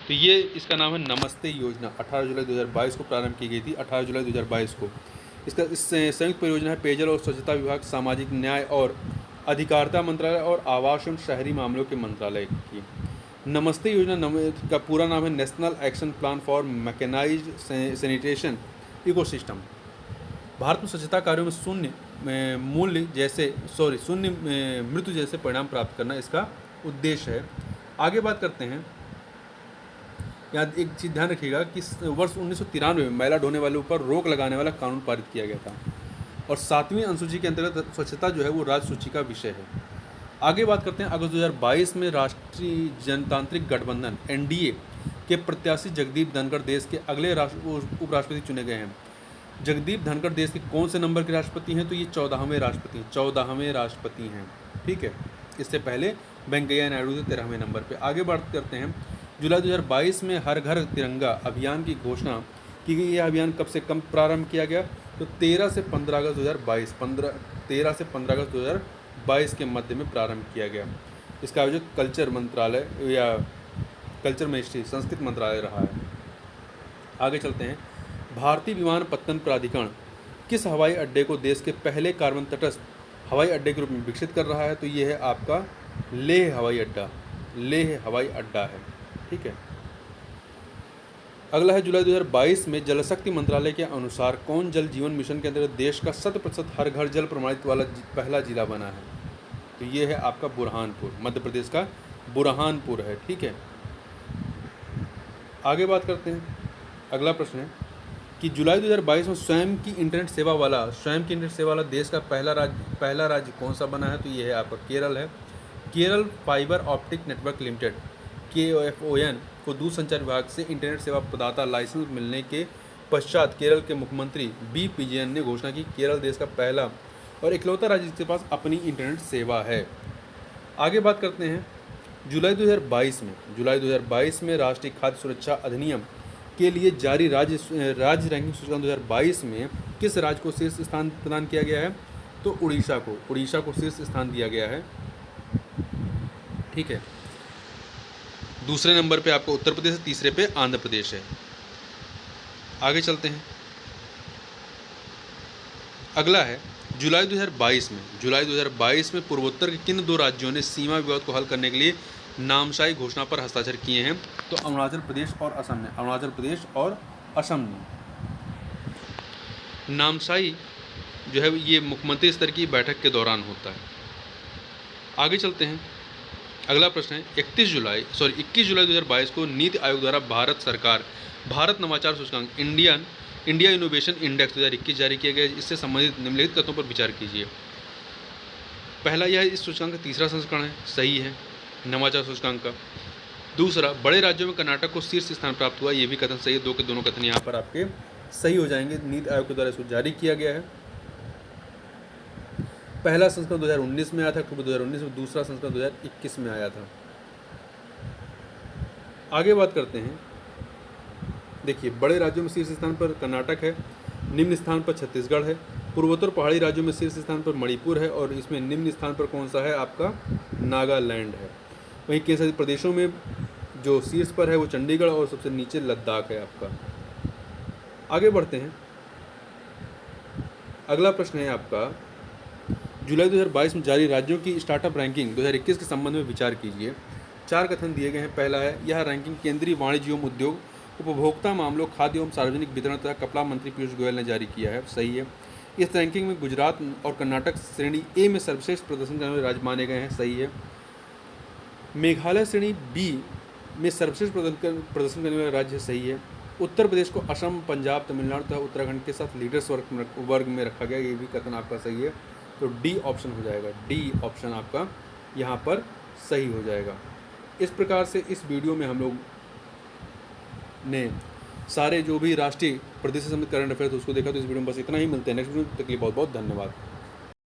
तो ये इसका नाम है नमस्ते योजना। 18 जुलाई 2022 को प्रारंभ की गई थी, 18 जुलाई 2022 को। इस संयुक्त परियोजना है पेयजल और स्वच्छता विभाग, सामाजिक न्याय और अधिकारिता मंत्रालय और आवास एवं शहरी मामलों के मंत्रालय की। नमस्ते योजना का पूरा नाम है national action plan for mechanised sanitation ecosystem. Bharat में स्वच्छता कार्यों में शून्य मृत्यु जैसे परिणाम प्राप्त करना इसका उद्देश्य है। आगे बात करते हैं। यहाँ एक चीज़ ध्यान रखिएगा कि वर्ष 1993 में मैला ढोने वालों पर रोक लगाने वाला कानून पारित किया गया था और 7वीं अनुसूची के अंतर्गत स्वच्छता जो है वो राज्य सूची का विषय है। आगे बात करते हैं। अगस्त 2022 में राष्ट्रीय जनतांत्रिक गठबंधन (एनडीए) के प्रत्याशी जगदीप धनखड़ देश के अगले उपराष्ट्रपति चुने गए हैं। जगदीप धनखड़ देश के कौन से नंबर के राष्ट्रपति हैं? तो ये 14वें राष्ट्रपति हैं। ठीक है, इससे पहले वेंकैया नायडू थे 13वें नंबर पे। आगे बात करते हैं। जुलाई 2022 में हर घर तिरंगा अभियान की घोषणा की गई। यह अभियान कब से कब प्रारंभ किया गया? तो 13 से 15 अगस्त 2022 के मध्य में प्रारंभ किया गया। इसका आयोजक कल्चर मिनिस्ट्री संस्कृति मंत्रालय रहा है। आगे चलते हैं। भारतीय विमानपत्तन प्राधिकरण किस हवाई अड्डे को देश के पहले कार्बन तटस्थ हवाई अड्डे के रूप में विकसित कर रहा है? तो ये है आपका लेह हवाई अड्डा है। ठीक है, अगला है। जुलाई 2022 में जल शक्ति मंत्रालय के अनुसार कौन जल जीवन मिशन के अंतर्गत देश का 100% हर घर जल प्रमाणित वाला पहला जिला बना है? तो ये है आपका बुरहानपुर, मध्य प्रदेश का बुरहानपुर है। ठीक है, आगे बात करते हैं। अगला प्रश्न है कि जुलाई 2022 में स्वयं की इंटरनेट सेवा वाला देश का पहला राज्य कौन सा बना है? तो ये है आपका केरल है। Kerala fibre optic network limited KOFON को दूरसंचार विभाग से इंटरनेट सेवा प्रदाता लाइसेंस मिलने के पश्चात केरल के मुख्यमंत्री B विजयन ने घोषणा की केरल देश का पहला और इकलौता राज्य जिसके पास अपनी इंटरनेट सेवा है। आगे बात करते हैं। जुलाई 2022 में राष्ट्रीय खाद्य सुरक्षा अधिनियम के लिए जारी राज्य रैंकिंग सूचकांक 2022 में किस राज्य को शीर्ष स्थान प्रदान किया गया है? तो उड़ीसा को शीर्ष स्थान दिया गया है। ठीक है, दूसरे नंबर पे आपको उत्तर प्रदेश है, तीसरे पे आंध्र प्रदेश है। आगे चलते हैं। अगला है जुलाई 2022 में पूर्वोत्तर के किन दो राज्यों ने सीमा विवाद को हल करने के लिए नामसाई घोषणा पर हस्ताक्षर किए हैं? तो अरुणाचल प्रदेश और असम ने। नामसाई जो है ये मुख्यमंत्री स्तर की बैठक के दौरान होता है। आगे चलते हैं। अगला प्रश्न है 21 जुलाई 2022 को नीति आयोग द्वारा भारत नवाचार सूचकांक इंडिया इनोवेशन इंडेक्स 2021 जारी किया गया। इससे संबंधित निम्नलिखित तथ्यों पर विचार कीजिए। पहला, यह इस सूचकांक का तीसरा संस्करण है, सही है नवाचार सूचकांक का। दूसरा, बड़े राज्यों में कर्नाटक को शीर्ष स्थान प्राप्त हुआ, ये भी कथन सही है। दो के दोनों कथन यहाँ पर आपके सही हो जाएंगे। नीति आयोग के द्वारा इसको जारी किया गया है। पहला संस्करण 2019 में आया था, अक्टूबर 2019 में। दूसरा संस्करण 2021 में आया था। आगे बात करते हैं। देखिए, बड़े राज्यों में शीर्ष स्थान पर कर्नाटक है, निम्न स्थान पर छत्तीसगढ़ है, पूर्वोत्तर पहाड़ी राज्यों में शीर्ष स्थान पर मणिपुर है और इसमें निम्न स्थान पर कौन सा है आपका, नागालैंड है। वहीं केंद्र शासित प्रदेशों में जो शीर्ष पर है वो चंडीगढ़ और सबसे नीचे लद्दाख है आपका। आगे बढ़ते हैं, अगला प्रश्न है आपका, जुलाई 2022 में जारी राज्यों की स्टार्टअप रैंकिंग 2021 के संबंध में विचार कीजिए। 4 कथन दिए गए हैं। पहला है, यह रैंकिंग केंद्रीय वाणिज्य एवं उद्योग, उपभोक्ता मामलों, खाद्य एवं सार्वजनिक वितरण तथा कपड़ा मंत्री पीयूष गोयल ने जारी किया है। सही है। इस रैंकिंग में गुजरात और कर्नाटक श्रेणी ए में सर्वश्रेष्ठ प्रदर्शन करने वाले राज्य माने गए हैं। सही है। मेघालय श्रेणी बी में सर्वश्रेष्ठ प्रदर्शन करने वाला राज्य सही है। उत्तर प्रदेश को असम, पंजाब, तमिलनाडु तथा उत्तराखंड के साथ लीडर्स वर्ग में रखा गया, ये भी कथन आपका सही है। तो डी ऑप्शन हो जाएगा, डी ऑप्शन आपका यहाँ पर सही हो जाएगा। इस प्रकार से इस वीडियो में हम लोग ने सारे जो भी राष्ट्रीय प्रदेश से संबंधित करंट अफेयर उसको देखा। तो इस वीडियो में बस इतना ही, मिलते हैं नेक्स्ट वीडियो में। तक के लिए बहुत बहुत धन्यवाद।